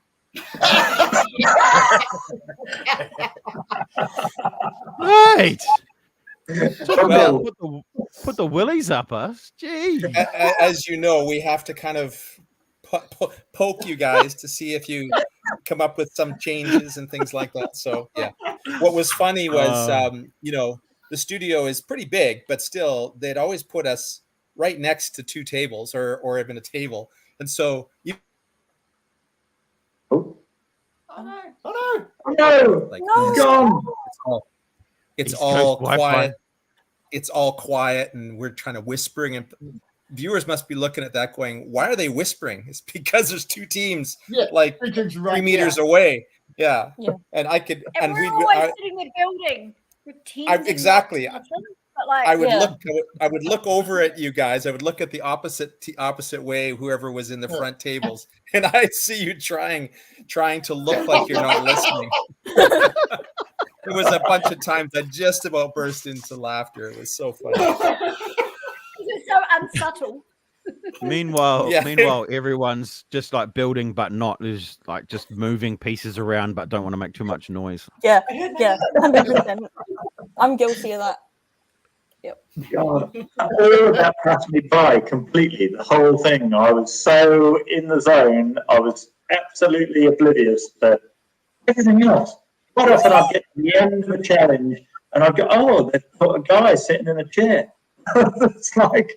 Right. Talk about put the willies up us. Gee. As you know, we have to kind of poke you guys to see if you come up with some changes and things like that. So yeah, what was funny was the studio is pretty big, but still they'd always put us right next to two tables or even a table, and so you. No, like it's gone. It's East all Coast Wi-Fi. quiet. it's all quiet and we're kind of whispering, and viewers must be looking at that going, why are they whispering? It's because there's two teams like 3 meters away. Yeah. And I could, and we're always sitting there building, pretending exactly. not to listen, but like, I would look over at you guys. I would look at the opposite way, whoever was in the front tables, and I'd see you trying to look like you're not listening. It was a bunch of times I just about burst into laughter. It was so funny. It's so unsubtle. Meanwhile, everyone's just like building, but not is like just moving pieces around, but don't want to make too much noise. Yeah, 100%. I'm guilty of that. Yep. God, all of that passed me by completely. The whole thing. I was so in the zone. I was absolutely oblivious to everything else. Quite often I'd get to the end of a challenge and I'd go, oh, they've got a guy sitting in a chair. It's like,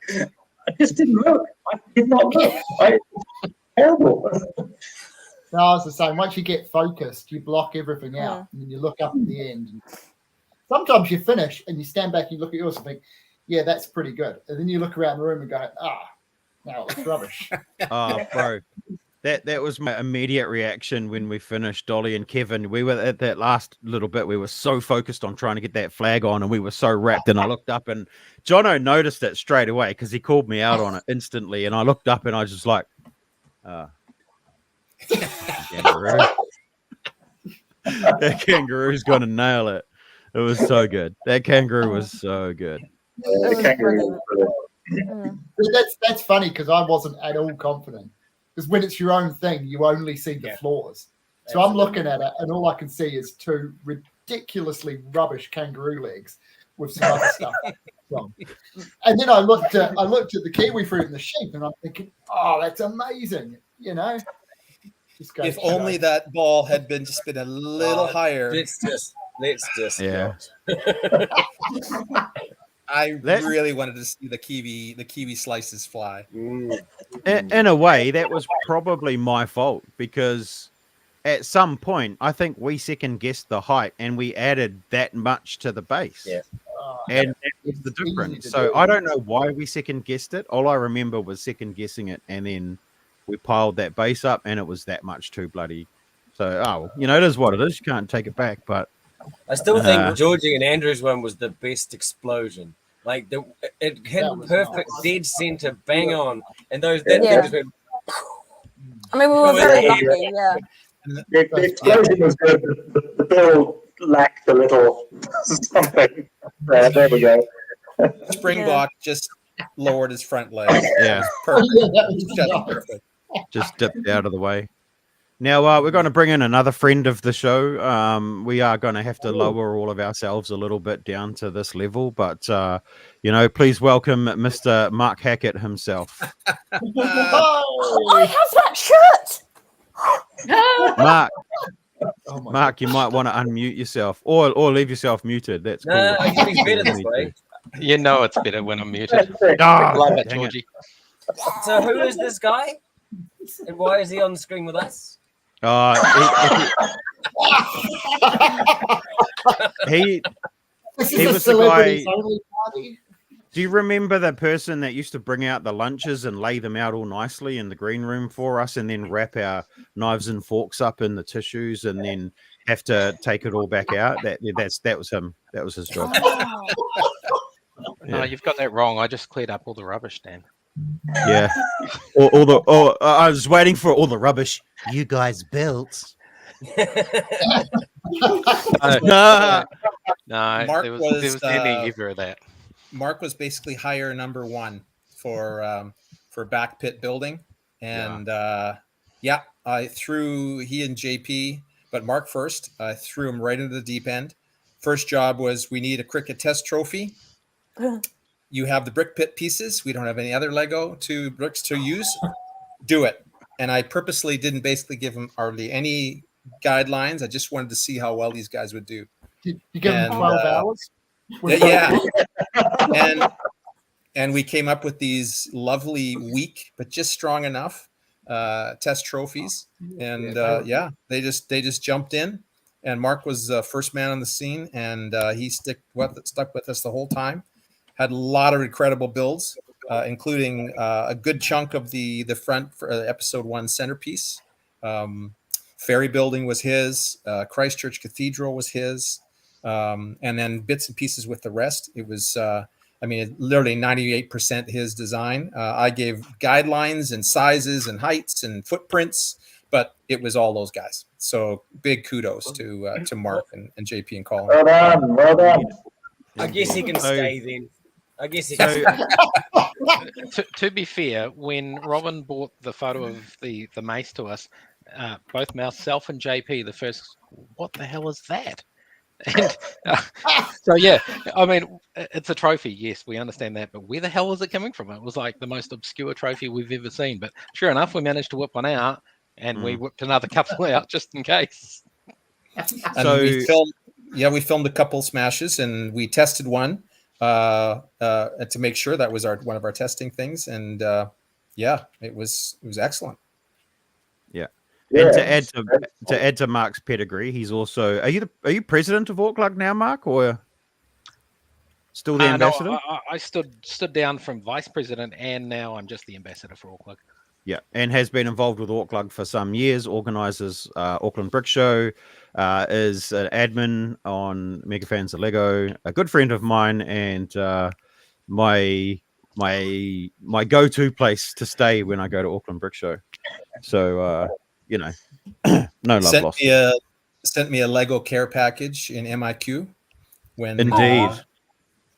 I just didn't look. I did not look. Terrible. No, it's the same. Once you get focused, you block everything out, and then you look up at the end. And sometimes you finish and you stand back, and you look at yours and think, yeah, that's pretty good. And then you look around the room and go, no, it's rubbish. Oh, bro. That was my immediate reaction when we finished. Dolly and Kevin, we were at that last little bit. We were so focused on trying to get that flag on, and we were so wrapped. And I looked up, and Jono noticed it straight away because he called me out on it instantly. And I looked up, and I was just like, kangaroo. That kangaroo's going to nail it. It was so good. That kangaroo was so good. That's funny because I wasn't at all confident. Because when it's your own thing, you only see the flaws. So I'm looking at it, and all I can see is two ridiculously rubbish kangaroo legs with some other stuff. And then I looked at the kiwi fruit and the sheep, and I'm thinking, oh, that's amazing. You know, if only that ball had been a little higher. Let's just yeah. I really wanted to see the kiwi slices fly. In a way, that was probably my fault because at some point, I think we second guessed the height and we added that much to the base. Yeah. And that was the difference. So I don't know why we second guessed it. All I remember was second guessing it, and then we piled that base up, and it was that much too bloody. So, it is what it is. You can't take it back, but I still think Georgie and Andrew's one was the best explosion. Like it hit perfect dead center, bang on, and those that thing just went. I mean, we were very lucky, yeah. The explosion was good. The bill lacked a little something. There we go. Springbok just lowered his front leg. Yeah, perfect. Just dipped out of the way. Now we're going to bring in another friend of the show. We are going to have to lower all of ourselves a little bit down to this level, but please welcome Mr. Mark Hackett himself. Oh, I have that shirt. Mark, you might want to unmute yourself or leave yourself muted. That's cool. No, I think it's better this way. You know it's better when I'm muted. Love it, Georgie. So who is this guy? And why is he on the screen with us? He was the guy. Do you remember the person that used to bring out the lunches and lay them out all nicely in the green room for us, and then wrap our knives and forks up in the tissues, and then have to take it all back out? That was him. That was his job. No, you've got that wrong. I just cleared up all the rubbish, Dan. Yeah. I was waiting for all the rubbish you guys built. No, Mark there was any either of that. Mark was basically hire number one for back pit building, and I threw he and JP, but Mark first. I threw him right into the deep end. First job was we need a cricket test trophy. You have the brick pit pieces. We don't have any other Lego bricks to use. Do it. And I purposely didn't basically give him hardly any guidelines. I just wanted to see how well these guys would do. You give them 12 hours? Yeah. And we came up with these lovely, weak, but just strong enough test trophies. And they just jumped in. And Mark was the first man on the scene, and he stuck with us the whole time. had a lot of incredible builds, including a good chunk of the front for episode 1 centerpiece. Ferry building was his. Christchurch Cathedral was his. And then bits and pieces with the rest. It was, literally 98% his design. I gave guidelines and sizes and heights and footprints, but it was all those guys. So big kudos to Mark and JP and Colin. Well done, well done. I guess he can stay then. I guess he So- can stay. To be fair, when Robin brought the photo of the mace to us, both myself and JP, the first, what the hell is that? And so yeah, I mean, it's a trophy. Yes, we understand that, but where the hell was it coming from? It was like the most obscure trophy we've ever seen. But sure enough, we managed to whip one out, and we whipped another couple out just in case. And we filmed a couple smashes, and we tested one to make sure that was one of our testing things, and it was excellent. Yeah. Yeah. And to add to Mark's pedigree, he's also are you president of Auckland now, Mark, or still the ambassador? No, I stood down from vice president, and now I'm just the ambassador for Auckland. Yeah, and has been involved with Auckland for some years. Organises Auckland Brick Show, is an admin on Mega Fans of Lego. A good friend of mine, and my go-to place to stay when I go to Auckland Brick Show. So no love lost. Sent me a Lego care package in MIQ when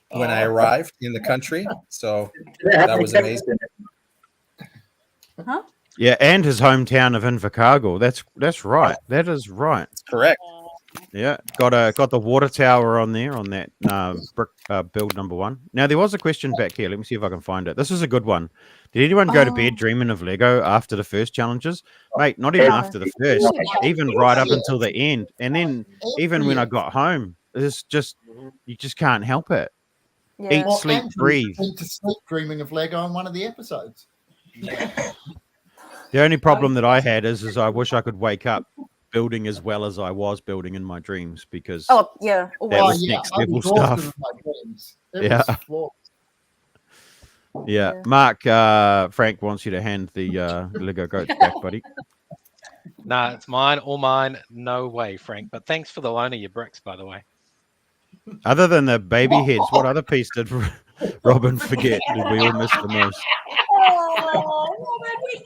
when I arrived in the country. So that was amazing. Huh? Yeah, and his hometown of Invercargill. That's right. That is right. Correct. Yeah, got the water tower on there on that brick build number 1. Now there was a question back here. Let me see if I can find it. This is a good one. Did anyone go to bed dreaming of Lego after the first challenges? Mate, not even after the first, even right up until the end. And then even when I got home, it's just you just can't help it. Yeah. Eat, sleep, breathe. Went to sleep dreaming of Lego in one of the episodes. The only problem that I had is I wish I could wake up building as well as I was building in my dreams, because Oh yeah. that was next level stuff. Yeah. Yeah. Mark, Frank wants you to hand the Lego goats back, buddy. Nah, it's mine, all mine. No way, Frank. But thanks for the loan of your bricks, by the way. Other than the baby heads, what other piece did Robin forget? Did we all miss the most?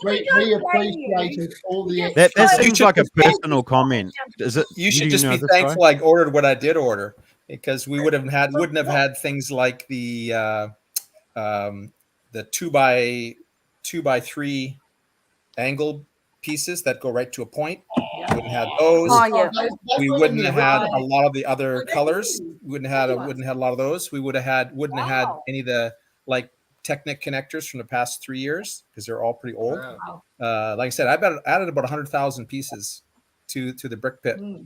We appreciated all the That seems like a personal comment. Is it? You should just be thankful I ordered what I did order, because we wouldn't have had things like the 2x3 angle pieces that go right to a point. We wouldn't have those. Oh, yeah. We wouldn't have had a lot of the other colors. We wouldn't have had a lot of those. We wouldn't have had any of the like Technic connectors from the past 3 years, because they're all pretty old. Like I said, I've added about 100,000 pieces to the brick pit. We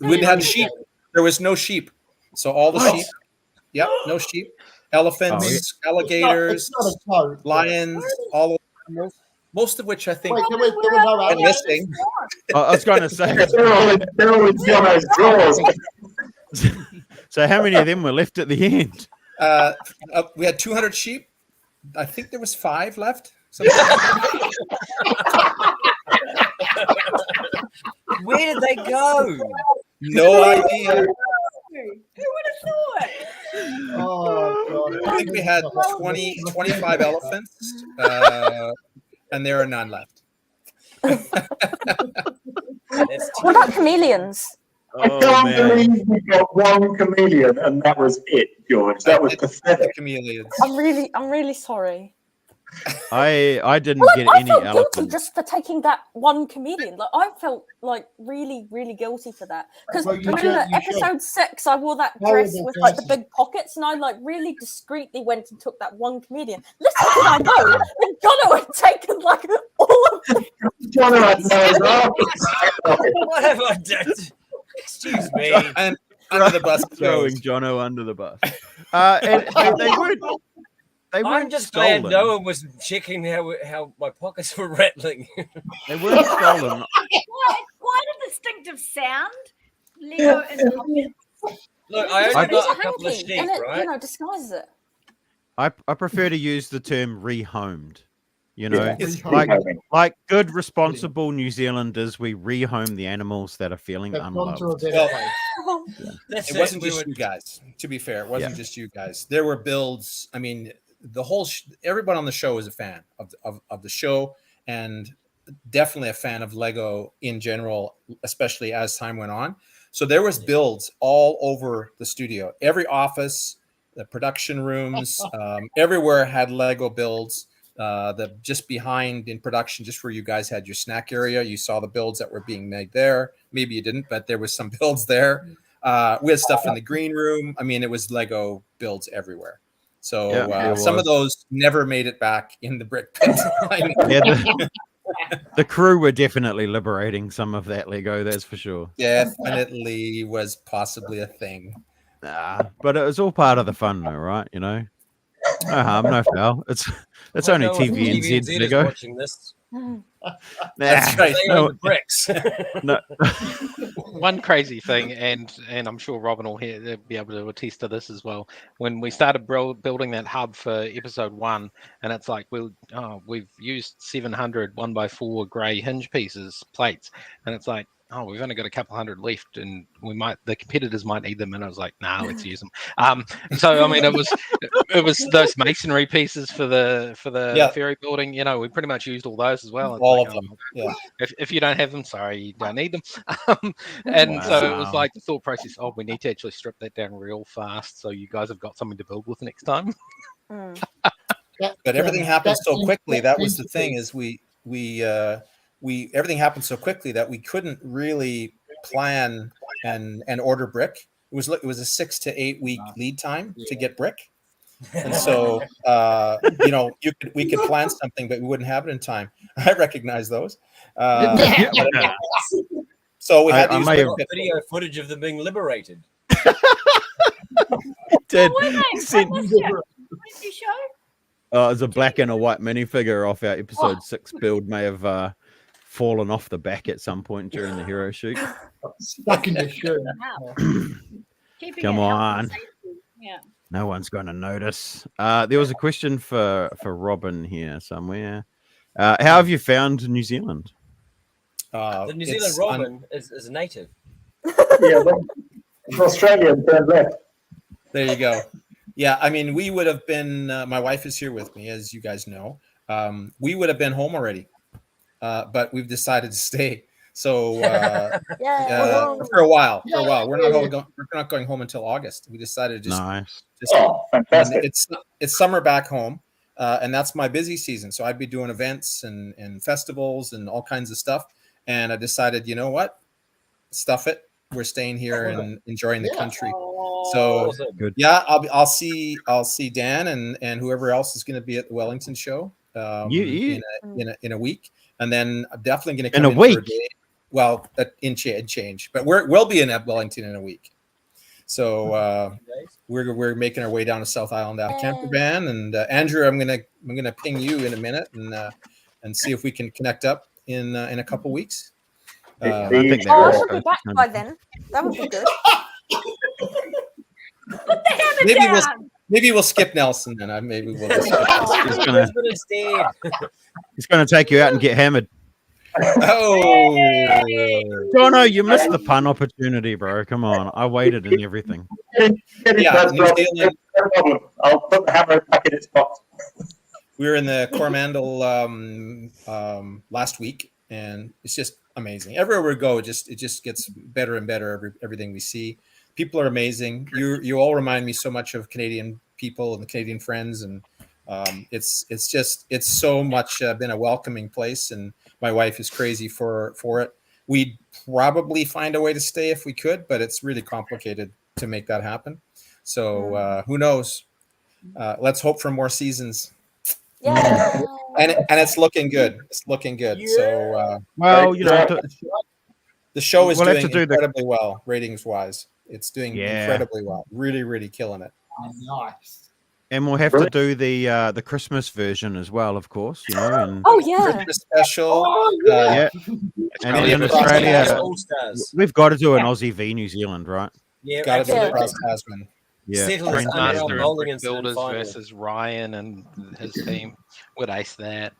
wouldn't have sheep. There was no sheep, so all the sheep. Yep, no sheep. Elephants, alligators, lions, all of them. Most of which I think there were no are missing. I was going to say. They're all in Jono's drawers. So how many of them were left at the end? We had 200 sheep. I think there was 5 left. Where did they go? No idea. Who would have thought? Oh, God. I think we had 25 elephants, and there are none left. What about chameleons? I can't believe we got one chameleon, and that was it, George. That was pathetic. Chameleons. I'm really sorry. I didn't Well, get I any felt guilty elephants. just for taking that one chameleon. Like I felt like really guilty for that, because Well, you remember should. episode 6, I wore that dress Horrible with like the person. big pockets, and I like really discreetly went and took that one chameleon. Little did I know that Jono had taken like all of them. Jono had no What have I done? Excuse me. And under the bus. Throwing Jono under the bus. And they weren't. They I'm weren't just stolen. glad no one was checking how my pockets were rattling. They weren't stolen. Quite a distinctive sound. Lego in pockets. Look, I only I- got a couple of Hanky, sheep, and it, right? disguises it. I prefer to use the term rehomed. You know, Yeah, It's like good responsible New Zealanders, we rehome the animals that are feeling They've gone to a unloved. better Well, place. That's it wasn't We just were- you guys. To be fair, it wasn't just you guys. There were builds. I mean, the whole everyone on the show is a fan of the show, and definitely a fan of Lego in general, especially as time went on. So there was builds all over the studio. Every office, the production rooms, everywhere had Lego builds. The just behind in production, just where you guys had your snack area, you saw the builds that were being made there. Maybe you didn't, but there was some builds there. We had stuff in the green room. I mean, it was Lego builds everywhere. So some of those never made it back in the brick pit. The crew were definitely liberating some of that Lego, that's for sure. Definitely was possibly a thing. But it was all part of the fun, though, right? You know, no harm, no foul. It's only no one from TVNZ is Lego. watching this. That's right. They own the bricks. No. One crazy thing, and I'm sure Robin will be able to attest to this as well. When we started building that hub for episode 1, and it's like we've used 700 1x4 grey hinge pieces, plates, and it's like, oh, we've only got a couple hundred left, and the competitors might need them. And I was like, nah, let's use them. So I mean, it was those masonry pieces for the ferry building. You know, we pretty much used all those as well. It's All like, of them. Yeah. If you don't have them, sorry, you don't need them. And so it was like the thought process. Oh, we need to actually strip that down real fast, so you guys have got something to build with next time. But everything happened so quickly. That was the thing, is everything happened so quickly that we couldn't really plan and order brick. It was a 6 to 8 week lead time to get brick. And so we could plan something, but we wouldn't have it in time. I recognize those. So we had to use video footage of them being liberated. Did What did you show? it was a black and a white minifigure off our episode 6 build. May have fallen off the back at some point during the hero shoot. Stuck in your shoe. Come on. Yeah. No one's going to notice. There was a question for Robin here somewhere. How have you found New Zealand? The New Zealand Robin is a native. Yeah, Australia turned left. There you go. Yeah, I mean, we would have been. My wife is here with me, as you guys know. We would have been home already, but we've decided to stay. So for a while, we're not going home until August. We decided to just fantastic. It's summer back home, and that's my busy season. So I'd be doing events and festivals and all kinds of stuff. And I decided, you know what, stuff it. We're staying here and enjoying the country. So good. Yeah, I'll see Dan and whoever else is going to be at the Wellington show in a week, and then I'm definitely going to come in a week. For a day. Well, in change, but we'll be in Wellington in a week. So we're making our way down to South Island out of camper van, and Andrew, I'm gonna ping you in a minute and see if we can connect up in a couple weeks. I should be back by then. That would be good. Put the hammer down. Maybe we'll skip Nelson then. Maybe we'll. He's going to take you out and get hammered. Oh, Jono, you missed the pun opportunity, bro. Come on, I waited and everything. Yeah, New Zealand. No problem. I'll put the hammer back in its box. We were in the Coromandel last week, and it's just amazing. Everywhere we go, it just gets better and better. Everything we see, people are amazing. You all remind me so much of Canadian people and the Canadian friends, and it's so much been a welcoming place, and my wife is crazy for it. We'd probably find a way to stay if we could, but it's really complicated to make that happen. So who knows? Let's hope for more seasons. Yeah. And it's looking good. It's looking good. Yeah. So well, you know, the show is doing incredibly well, ratings wise. It's doing incredibly well. Really, really killing it. Nice. And we'll have to do the Christmas version as well, of course. You know. And Christmas special. Yeah. And in Australia, we've got to do an Aussie v New Zealand, right? Yeah, got to do it across Tasman. Yeah, Settle this Trent underarm Grandmaster and bowling Brick incident Builders finally. versus Ryan and his team would ace that.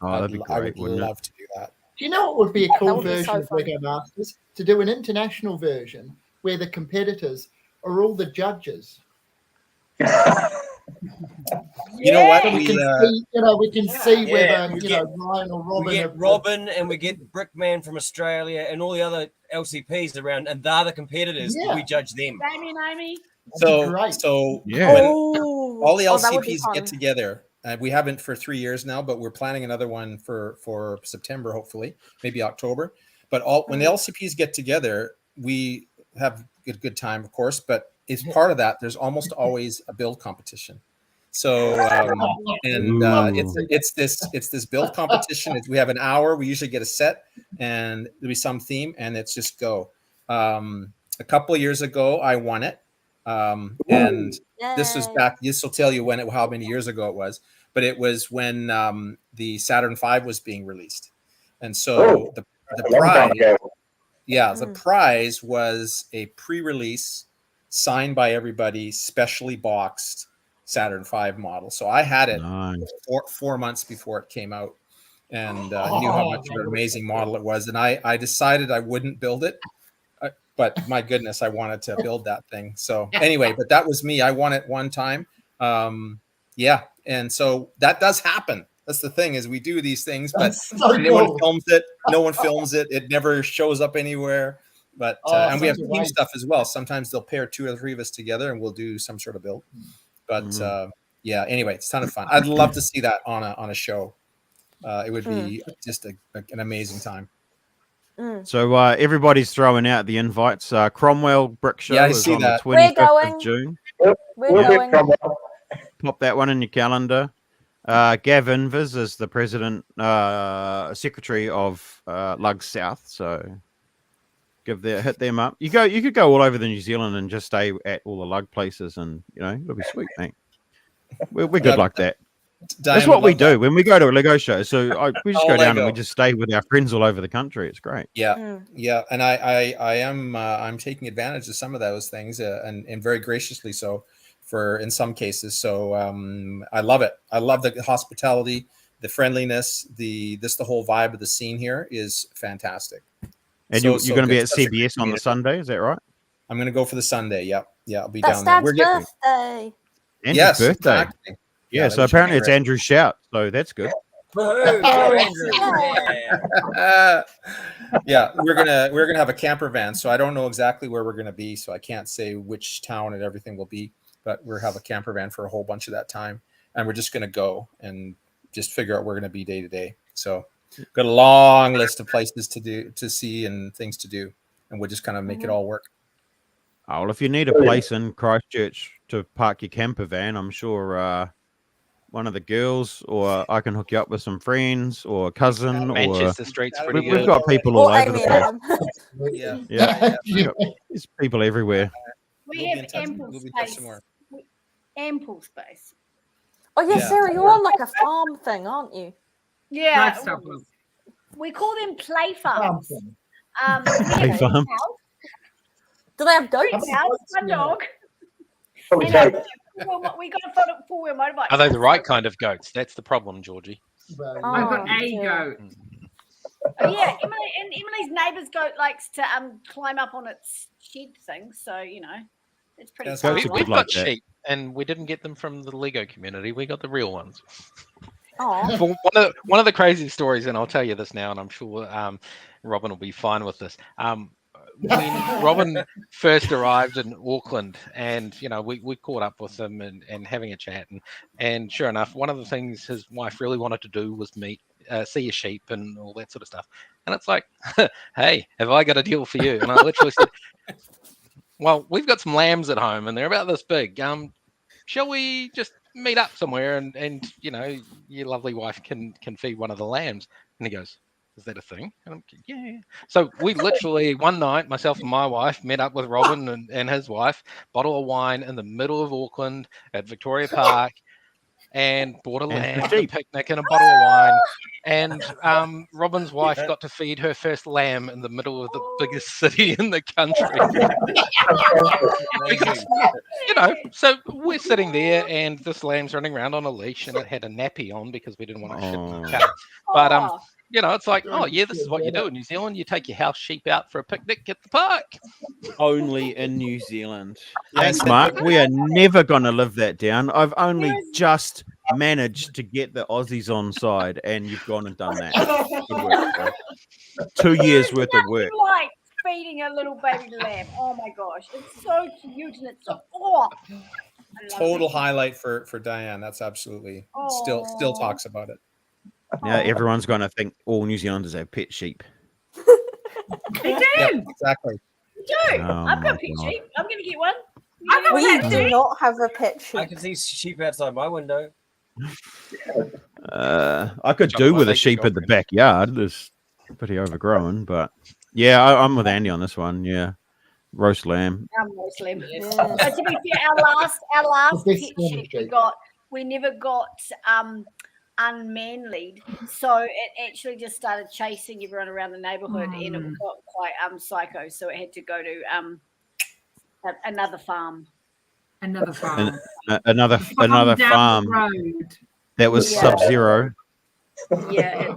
Oh, that'd be I great, would wouldn't it? love to do that. Do you know what would be a That cool would be version so of fun. Lego Masters? To do an international version where the competitors are all the judges. You know what? So we We, can see, we can see Yeah, whether we get- Ryan or Robin We get have Robin and we get Brickman from Australia and all the other LCPs around, and they're the competitors. Yeah. We judge them. Damien, Amy. so great. Yeah. when Oh, all the that would be LCPs fun. get together, we haven't for 3 years now, but we're planning another one for September, hopefully, maybe October. But when the LCPs get together, we have a good time, of course. But as part of that, there's almost always a build competition. So it's this build competition. We have an hour. We usually get a set, and there'll be some theme, and it's just go. A couple of years ago, I won it, and this was back. This will tell you how many years ago it was. But it was when the Saturn V was being released, and so the prize, the prize was a pre-release signed by everybody, specially boxed Saturn V model. So I had it four months before it came out, and knew how much of an amazing model it was. And I decided I wouldn't build it, but my goodness, I wanted to build that thing. So anyway, but that was me. I won it one time. And so that does happen. That's the thing, is we do these things, but no one films it. No one films it. It never shows up anywhere. But and we have team stuff as well. Sometimes they'll pair 2 or 3 of us together, and we'll do some sort of build. But anyway, it's a ton of fun. I'd love to see that on a show. It would be just an amazing time. So everybody's throwing out the invites. Cromwell Brick Show is on the 25th of June. We're going. Pop that one in your calendar. Gav Invis is the president, secretary of Lug South. So hit them up. You could go all over the New Zealand and just stay at all the lug places, and it'll be sweet, mate. We're good like that. That's what we do when we go to a Lego show. So we just go down and we just stay with our friends all over the country. It's great. Yeah. And I'm taking advantage of some of those things, and very graciously so, in some cases. So I love it. I love the hospitality, the friendliness, the whole vibe of the scene here is fantastic. And you're going to be at CBS on the Sunday, is that right? I'm going to go for the Sunday. Yeah, I'll be That's down there. Dad's birthday. Andrew's birthday. Exactly. Yeah, so apparently it's Andrew's shout, so that's good. Yeah, we're gonna have a camper van, so I don't know exactly where we're gonna be, so I can't say which town and everything will be, but we'll have a camper van for a whole bunch of that time, and we're just gonna go and just figure out where we're gonna be day to day. So got a long list of places to see and things to do, and we'll just kind of make it all work. Oh, well, if you need a place in Christchurch to park your camper van, I'm sure one of the girls, or I can hook you up with some friends or a cousin. Manchester Street's pretty good. We've got people all over the place. Yeah. There's people everywhere. We have ample space. Ample space. Oh yeah, Sarah, you're on like a farm thing, aren't you? Yeah. We call them play farms. Play farm. Do they have goats? One dog. We got a four-wheel motorbike. Are they the right kind of goats? That's the problem, Georgie. I've got a goat. Oh, yeah, Emily's neighbour's goat likes to climb up on its shed thing, so it's pretty. We've got sheep, and we didn't get them from the Lego community. We got the real ones. Oh. One of the crazy stories, and I'll tell you this now, and I'm sure Robin will be fine with this. When Robin first arrived in Auckland, and we caught up with him and having a chat, and sure enough, one of the things his wife really wanted to do was see a sheep and all that sort of stuff. And it's like, hey, have I got a deal for you? And I literally said, well, we've got some lambs at home, and they're about this big. Shall we just meet up somewhere and your lovely wife can feed one of the lambs? And he goes, is that a thing? And I'm yeah. So we literally one night, myself and my wife met up with Robin and his wife, bottle of wine in the middle of Auckland at Victoria Park, and bought a And lamb, the a sheep. picnic, and a bottle of wine. And Robin's wife got to feed her first lamb in the middle of the biggest city in the country. Because, so we're sitting there, and this lamb's running around on a leash, and it had a nappy on because we didn't want to ship and cut it. But it's like, oh yeah, this is what you do in New Zealand. You take your house sheep out for a picnic at the park. Only in New Zealand. Yes, Thanks, Mark. We are never going to live that down. I've only just managed to get the Aussies on side, and you've gone and done that. Good work, bro. 2 years worth of work. Like feeding a little baby lamb. Oh my gosh, it's so cute and it's so. Total highlight for Diane. That's absolutely still talks about it. Now everyone's going to think all New Zealanders have pet sheep. They do. Yeah, exactly. They do. Oh I've got my a pet God. sheep. I'm going to get one. We do not have a pet sheep. I can see sheep outside my window. I could do with a sheep in the backyard. It's pretty overgrown, but yeah, I'm with Andy on this one. Yeah, roast lamb. I'm Muslim. But to be fair, our last pet sheep we never got unmanlied, so it actually just started chasing everyone around the neighborhood, and it got quite psycho, so it had to go to another farm. Another farm. Another down the farm road. that was Sub-Zero. Yeah.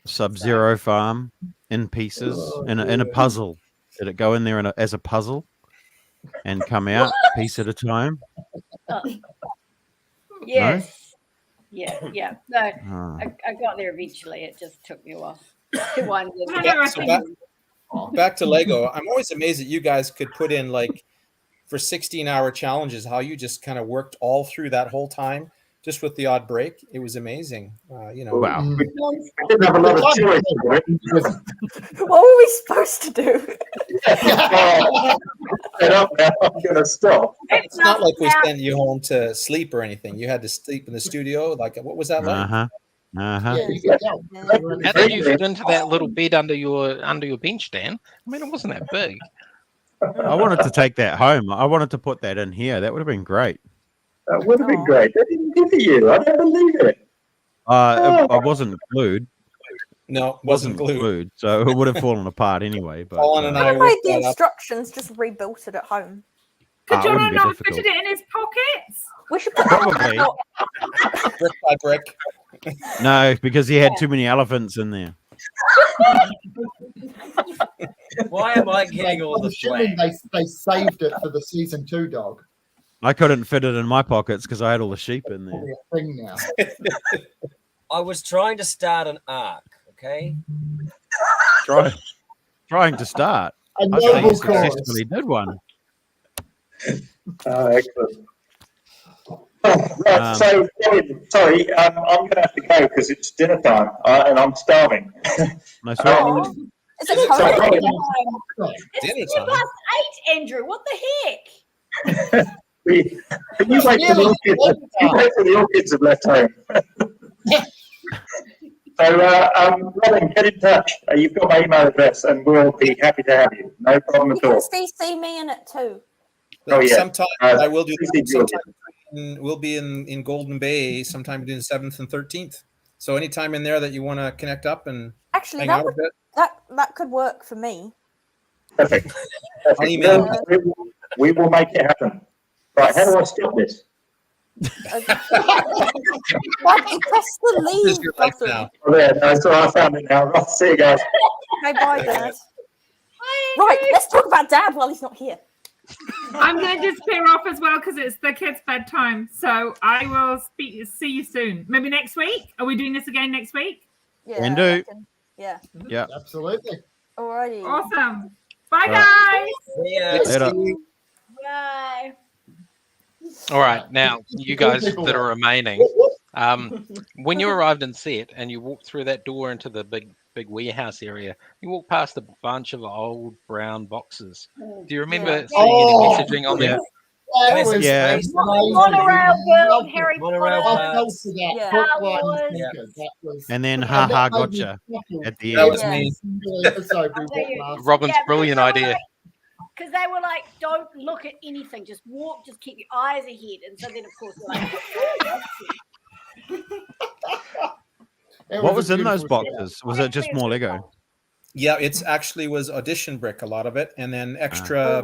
Sub-Zero farm in pieces in a puzzle. Did it go in there as a puzzle and come out piece at a time? Yes. No? Yeah. No, Oh. I got there eventually. It just took me a while. Back to Lego. I'm always amazed that you guys could put in like for 16-hour challenges, how you just kind of worked all through that whole time, just with the odd break. It was amazing. Wow. We didn't have a lot of choice. What were we supposed to do? I'm going to stop. It's not like we sent you home to sleep or anything. You had to sleep in the studio. Like, what was that like? How did you fit into that little bed under your bench, Dan? I mean, it wasn't that big. I wanted to take that home. I wanted to put that in here. That would have been great. That would have been great. They didn't give it you. I don't believe it. I wasn't glued. No, wasn't glued. So it would have fallen apart anyway. But I made the instructions, just rebuilt it at home. Could John wouldn't be not difficult. fitted it in his pockets? We should put Probably. Brick by brick. No, because he had too many elephants in there. Why am I getting all the assuming they saved it for the season 2 dog. I couldn't fit it in my pockets because I had all the sheep in there. Thing now. I was trying to start an arc, okay? Trying to start. A I think noble you successfully did one. Excellent. Right, so sorry, I'm going to have to go because it's dinner time and I'm starving. No sweat. It's Dinner dinner past 8, Andrew. What the heck? Can you wait till the orchids have left home? So, Robin, get in touch. You've got my email address and we'll be happy to have you. No problem You at can all. CC me in it too. Oh, yeah. Sometime I will do that. Sometime we'll be in Golden Bay sometime between the 7th and 13th. So anytime in there that you want to connect up and Actually, hang that out would a bit. that could work for me. Perfect. I'll email We will make it happen. Right, how do I stop this? Like, press the leave button. Oh, there, no, so I found it now. Right, see you guys. Okay, bye, Dad. Right, let's talk about Dad while he's not here. I'm going to disappear off as well because it's the kids' bedtime. So I will see you soon. Maybe next week. Are we doing this again next week? Yeah. Can do. I reckon. Yeah. Yeah. Absolutely. Alrighty. Awesome. Bye, Right. guys. Yeah. Later. Bye. All right, now you guys that are remaining, when you arrived in set and you walked through that door into the big warehouse area, you walked past a bunch of old brown boxes. Do you remember seeing any messaging on them? Yeah. Monorail World, Harry Monorail Potter. Parks. And then haha gotcha at the That end. was me. Robin's brilliant idea. because they were like, don't look at anything, just walk, just keep your eyes ahead. And so then, of course, we're like, What was in those boxes? Was it just more Lego? Yeah, it's actually was audition brick, a lot of it, and then extra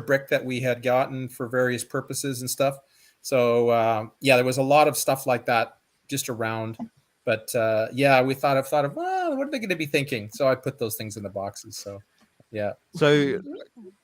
brick that we had gotten for various purposes and stuff. So yeah, there was a lot of stuff like that just around. But yeah, we thought of, well, what are they going to be thinking? So I put those things in the boxes. So yeah. So,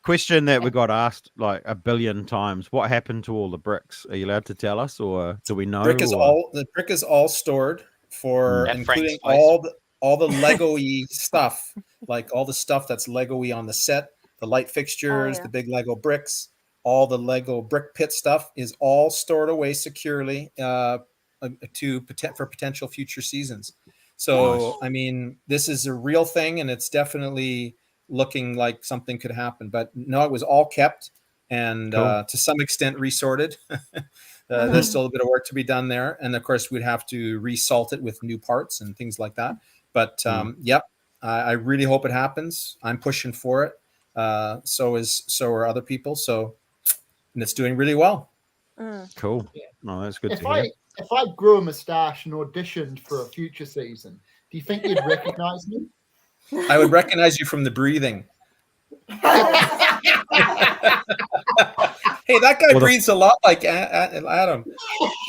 question that we got asked like a billion times: what happened to all the bricks? Are you allowed to tell us, or do we know? The brick is all stored for At including Frank's all the Lego-y stuff, like all the stuff that's Lego-y on the set, the light fixtures, the big Lego bricks, all the Lego brick pit stuff is all stored away securely for potential future seasons. So, Nice. I mean, this is a real thing, and it's definitely looking like something could happen. But no, it was all kept and Cool. to some extent resorted. There's still a bit of work to be done there, and of course, we'd have to resalt it with new parts and things like that. But yep, I really hope it happens. I'm pushing for it. So are other people. So, and it's doing really well. Cool. No, that's good to hear. If I grew a moustache and auditioned for a future season, do you think you'd recognize me? I would recognize you from the breathing. Hey, that guy breathes a lot like Adam.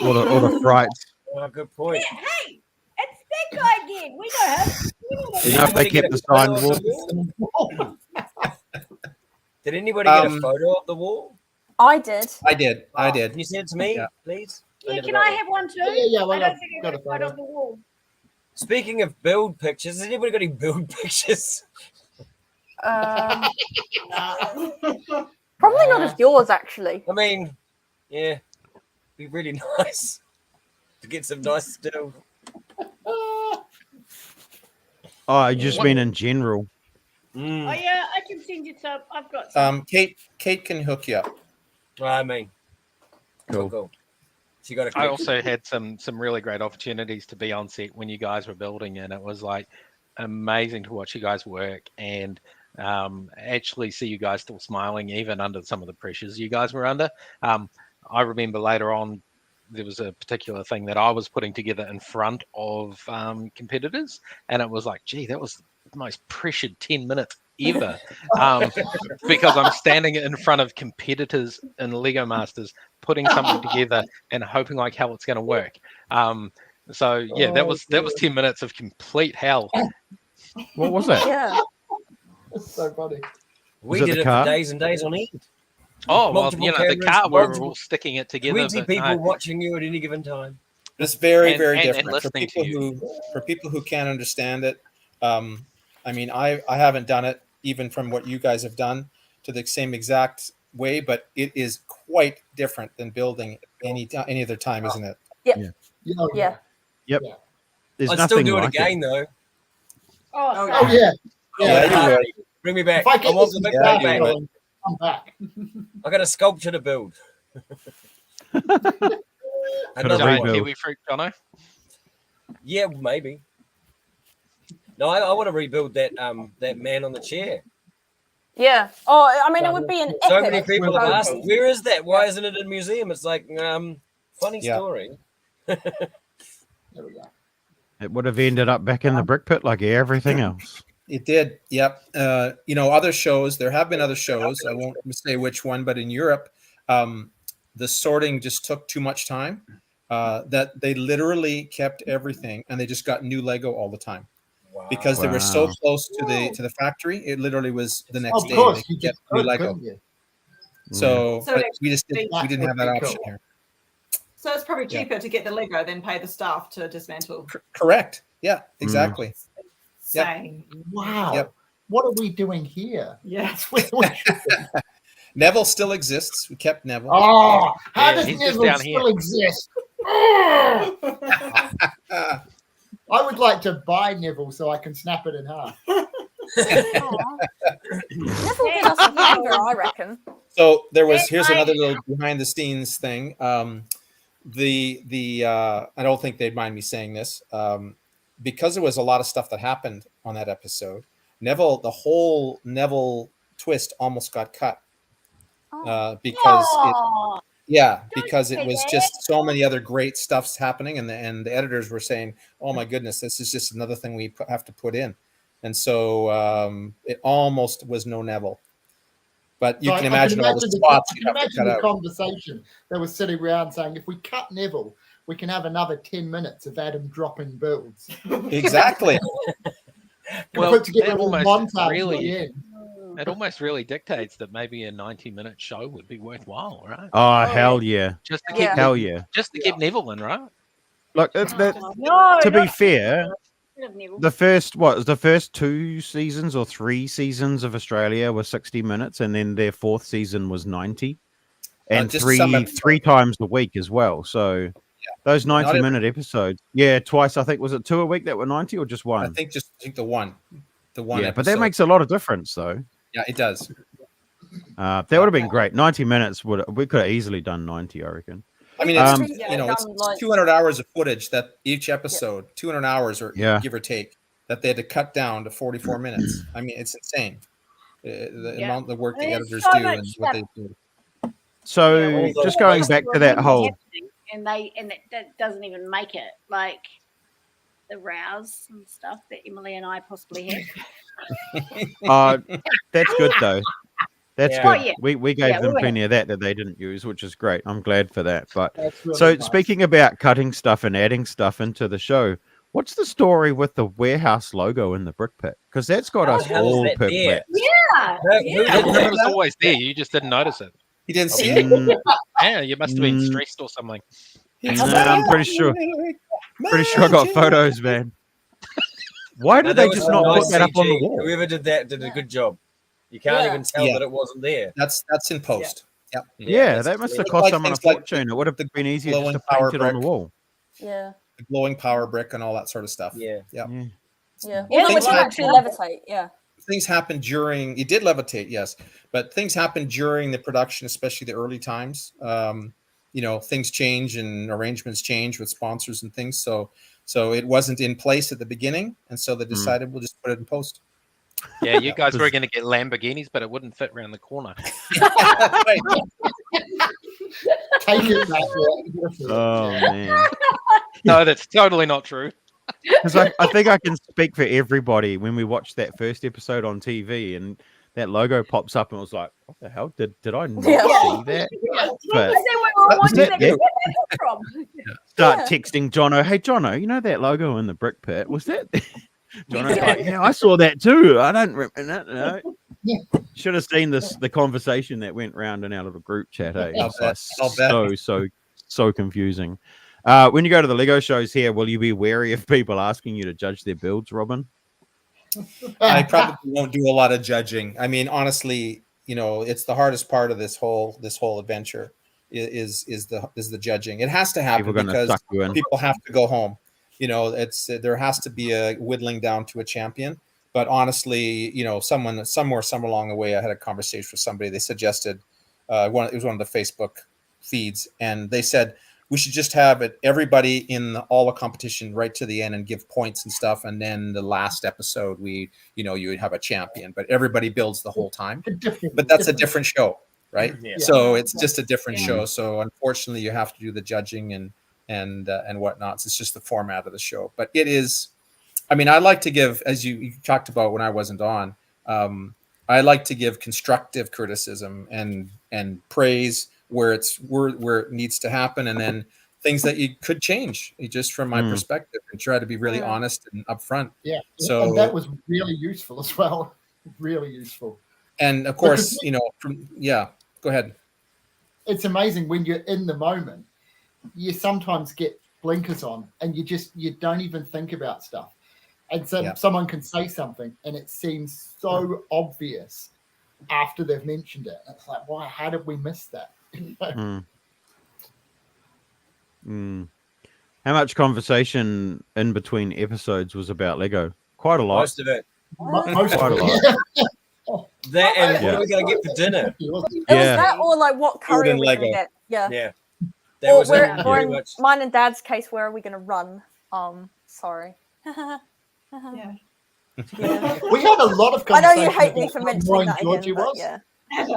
Or the frights. Oh, good point. yeah, hey, it's that guy again. We know him. You know if they kept the sign wall? Did anybody get a photo of the wall? I did. I did. Can you send it to me, please? Yeah, can I have one too? Yeah, I don't think I got a photo of the wall. Speaking of build pictures, has anybody got any build pictures? Probably not as yours, actually. I mean, yeah, be really nice to get some nice still. Oh, I just mean in general. Oh yeah, I can send you some. I've got some. Kate can hook you up. I mean, cool. She got I also had some really great opportunities to be on set when you guys were building, and it was like amazing to watch you guys work and actually see you guys still smiling even under some of the pressures you guys were under. I remember later on there was a particular thing that I was putting together in front of competitors, and it was like, gee, that was the most pressured 10 minutes ever, because I'm standing in front of competitors in Lego Masters putting something together and hoping like hell it's going to work. So yeah, that was 10 minutes of complete hell. What was that? Yeah. That's so funny. We did it for days and days on end. Oh, well, Multiple you know, the cameras, car, we're multiple- all sticking it together. 20 but people no. watching you at any given time. It's very And different for listening to people who can't understand it. I mean, I haven't done it even from what you guys have done to the same exact way, but it is quite different than building any other time, isn't it? Yep. Yeah. Yep. There's I'd nothing still do it like again, though. Oh, Oh yeah. Yeah, you would. Bring me back. If I I get want this the big Yeah, bang you bang. would. I'm back. I got a sculpture to build. Gotta Another rebuild. one. Kiwi fruit, Jono. Yeah, maybe. No, I want to rebuild that that man on the chair. Yeah. Oh, I mean, it would be an So epic many people have asked, proposal. where is that? Why isn't it in a museum? It's like, funny Yeah. story. There we go. It would have ended up back in the brick pit like everything else. It did. Yep. You know, other shows, there have been other shows. I won't say which one, but in Europe, the sorting just took too much time. That they literally kept everything and they just got new Lego all the time. Because they were so Wow. close to the factory, it literally was the next Of day course, they you could get just new could, Lego. couldn't you? So, So but it we just actually- we didn't have that option here. So it's probably Yeah. cheaper to get the Lego than pay the staff to dismantle. Correct. Yeah, exactly. Yep. Same. Wow. Yep. What are we doing here? Yes. We should be- Neville still exists. We kept Neville. Oh, how Yeah, does he's just Neville down still here. exist? Uh, I would like to buy Neville so I can snap it in half. Neville did us a favor, I reckon. So there was Hey, here's I- another little behind the scenes thing. I don't think they'd mind me saying this. Because there was a lot of stuff that happened on that episode. The whole Neville twist almost got cut Oh. because Aw. because it say was that. just so many other great stuff's happening, and the editors were saying, "Oh my goodness, this is just another thing we have to put in," and so it almost was no Neville. But you So can imagine all the spots you have to cut the out. conversation that was sitting around saying, if we cut Neville, we can have another 10 minutes of Adam dropping builds. Exactly. Well, Put together that a almost montage at really, the end. it almost really dictates that maybe a 90-minute show would be worthwhile, right? Oh, hell yeah. Just to keep Hell yeah. just to keep Neville in, right? Look, No, to be not fair, Neville. the first 2 seasons or 3 seasons of Australia were 60 minutes, and then their 4th season was 90, and just some three times a week as well. So those 90-minute episodes, twice. I think, was it 2 a week that were 90 or just one? I think the one. Yeah, episode. but that makes a lot of difference, though. Yeah, it does. That would have been great. 90 minutes we could have easily done 90, I reckon. I mean, it's it's 200 hours of footage that each episode, 200 hours or give or take, that they had to cut down to 44 minutes. I mean, it's insane. The amount of work the editors do and what they do. So just going back to that whole, and that doesn't even make it, like the rows and stuff that Emily and I possibly had. that's good though. That's good. Oh, yeah. We gave them we plenty of that they didn't use, which is great. I'm glad for that. But Really so nice. speaking about cutting stuff and adding stuff into the show, what's the story with the warehouse logo in the brick pit? Because that's got us all perplexed. Yeah. It was always there. You just didn't notice it. You didn't see it? Yeah, you must have been stressed or something. I'm pretty sure. Pretty sure I got photos, man. Why did they just not put that up on the wall? Whoever did that did a good job. You can't even tell that it wasn't there. That's in post. Yep. Yeah, that must have cost someone a fortune. It would have been easier just to paint it on the wall. Yeah. The glowing power brick and all that sort of stuff. Yeah. Yeah. Yeah. Well, no, it did actually levitate. Yeah. Things happened during. It did levitate, yes, but things happened during the production, especially the early times. Things change and arrangements change with sponsors and things. So it wasn't in place at the beginning, and so they decided we'll just put it in post. Yeah, you guys were going to get Lamborghinis, but it wouldn't fit around the corner. Take it back. Oh man. No, that's totally not true. Because I think I can speak for everybody when we watched that first episode on TV and that logo pops up and I was like, what the hell? Did I not see that? But start texting Jono, hey Jono, you know that logo in the brick pit? Was that Jono's like, yeah, I saw that too. I don't remember that. No. Should have seen the conversation that went round in our little group chat. It was so confusing. When you go to the Lego shows here, will you be wary of people asking you to judge their builds, Robin? I probably won't do a lot of judging. I mean, honestly, it's the hardest part of this whole adventure is the judging. It has to happen because people have to go home. There has to be a whittling down to a champion. But honestly, somewhere along the way, I had a conversation with somebody. They suggested it was one of the Facebook feeds, and they said we should just have everybody in all the competition right to the end and give points and stuff, and then the last episode you would have a champion, but everybody builds the whole time. But that's a different show, right? Yeah. So it's just a different show. So unfortunately, you have to do the judging and whatnot. So it's just the format of the show. But it is. I mean, I like to give, as you talked about when I wasn't on, I like to give constructive criticism and praise where it needs to happen, and then things that you could change just from my perspective, and try to be really honest and upfront. Yeah. So and that was really useful as well. Really useful. And of course, go ahead. It's amazing when you're in the moment, you sometimes get blinkers on and you don't even think about stuff. And so someone can say something and it seems so obvious after they've mentioned it. It's like, why? How did we miss that? How much conversation in between episodes was about Lego? Quite a lot. Most of it. Most Quite of a it. lot. That and what are we going to get for dinner? It was that or like what curry are we going to get? Yeah. Yeah. Or in mine and Dad's case, where are we going to run? Sorry. Yeah. Yeah. We had a lot of I know conversations. you hate me about for how mentioning annoying that Georgie again, but was. yeah.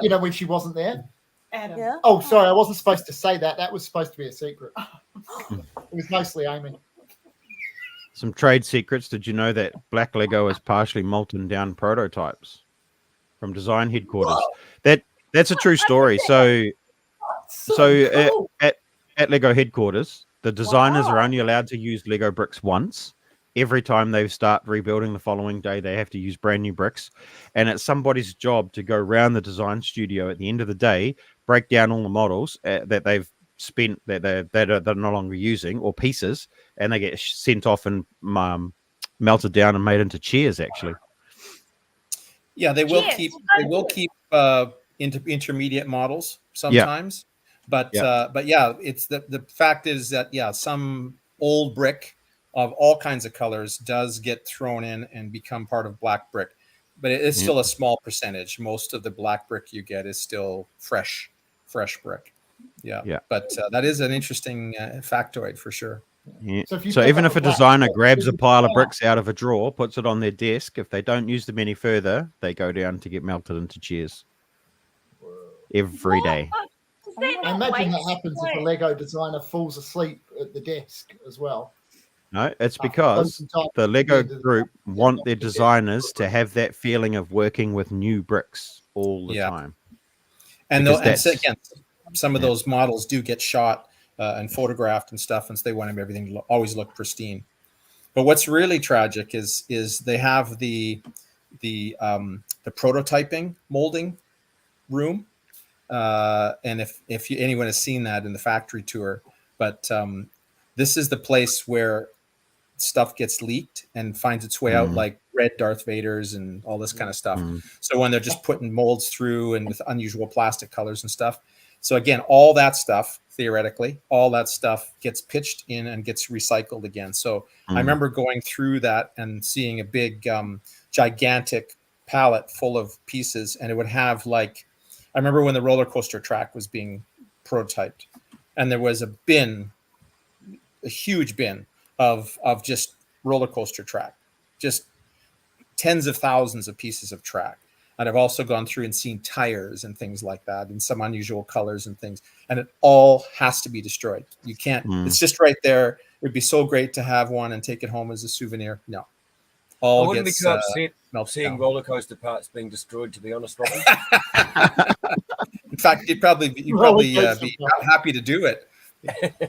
You know, when she wasn't there. Adam. Yeah. Oh, sorry, I wasn't supposed to say that. That was supposed to be a secret. It was mostly Amy. Some trade secrets. Did you know that Black Lego is partially molten down prototypes from design headquarters? That's a true story. So cool. at Lego headquarters, the designers are only allowed to use Lego bricks once. Every time they start rebuilding the following day, they have to use brand new bricks. And it's somebody's job to go around the design studio at the end of the day, break down all the models that they've spent that they're no longer using, or pieces, and they get sent off and melted down and made into chairs, actually. Yeah, they will Cheers. keep intermediate models sometimes, but yeah, it's the fact is that some old brick of all kinds of colors does get thrown in and become part of black brick, but it's still a small percentage. Most of the black brick you get is still fresh brick. Yeah. But that is an interesting factoid for sure. Yeah. So So even if a designer grabs a pile of bricks out of a drawer, puts it on their desk, if they don't use them any further, they go down to get melted into chairs every day. I imagine that happens if a Lego designer falls asleep at the desk as well. No, it's because the Lego group want their designers to have that feeling of working with new bricks all the time. And again, some of those models do get shot and photographed and stuff, and so they want everything to always look pristine. But what's really tragic is they have the prototyping molding room, and if anyone has seen that in the factory tour, but this is the place where stuff gets leaked and finds its way out, like red Darth Vaders and all this kind of stuff. So when they're just putting molds through and with unusual plastic colors and stuff. So again, all that stuff, theoretically, all that stuff gets pitched in and gets recycled again. So I remember going through that and seeing a big, gigantic pallet full of pieces, and it would have I remember when the roller coaster track was being prototyped, and there was a huge bin of just roller coaster track, just tens of thousands of pieces of track. And I've also gone through and seen tires and things like that in some unusual colors and things. And it all has to be destroyed. You can't, it's just right there. It would be so great to have one and take it home as a souvenir. No. All I wouldn't gets, be too upset seeing down. roller coaster parts being destroyed, to be honest, Robin. In fact, you'd probably be happy to do it.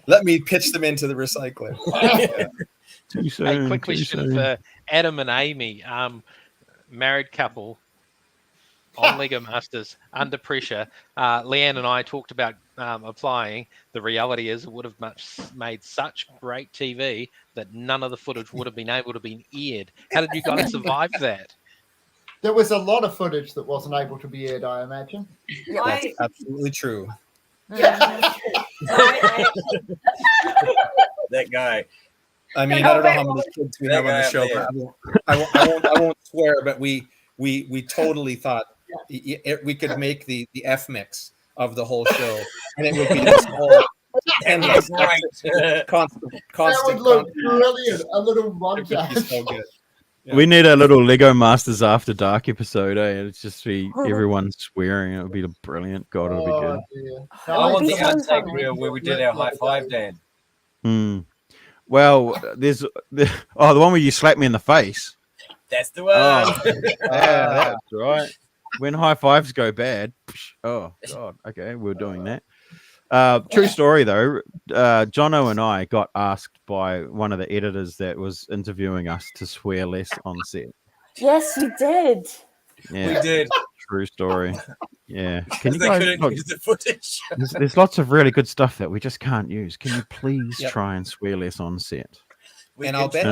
Let me pitch them into the recycler. Too soon, Hey, quick question for Adam and Amy, married couple on Lego Masters under pressure. Leanne and I talked about applying. The reality is it would have made such great TV that none of the footage would have been able to be aired. How did you guys survive that? There was a lot of footage that wasn't able to be aired, I imagine. That's absolutely true. That guy. I mean, I don't know how many kids we have on the show. But I won't swear, but we totally thought we could make the F mix of the whole show, and it would be this whole endless, constant. That would look brilliant. A little montage. So good. Yeah. We need a little Lego Masters After Dark episode, eh? It's just be everyone swearing. It would be brilliant. God, it'll be good. Dear. I want the outtake reel where we did our high five, Dan. Well, there's the one where you slap me in the face. That's the one. Yeah, that's right. When high fives go bad. Oh God. Okay, we're doing that. True story though. Jono and I got asked by one of the editors that was interviewing us to swear less on set. Yes, you did. Yeah, we did. True story. Yeah. Can you They guys couldn't use the footage. there's lots of really good stuff that we just can't use. Can you please try and swear less on set? And I'll bet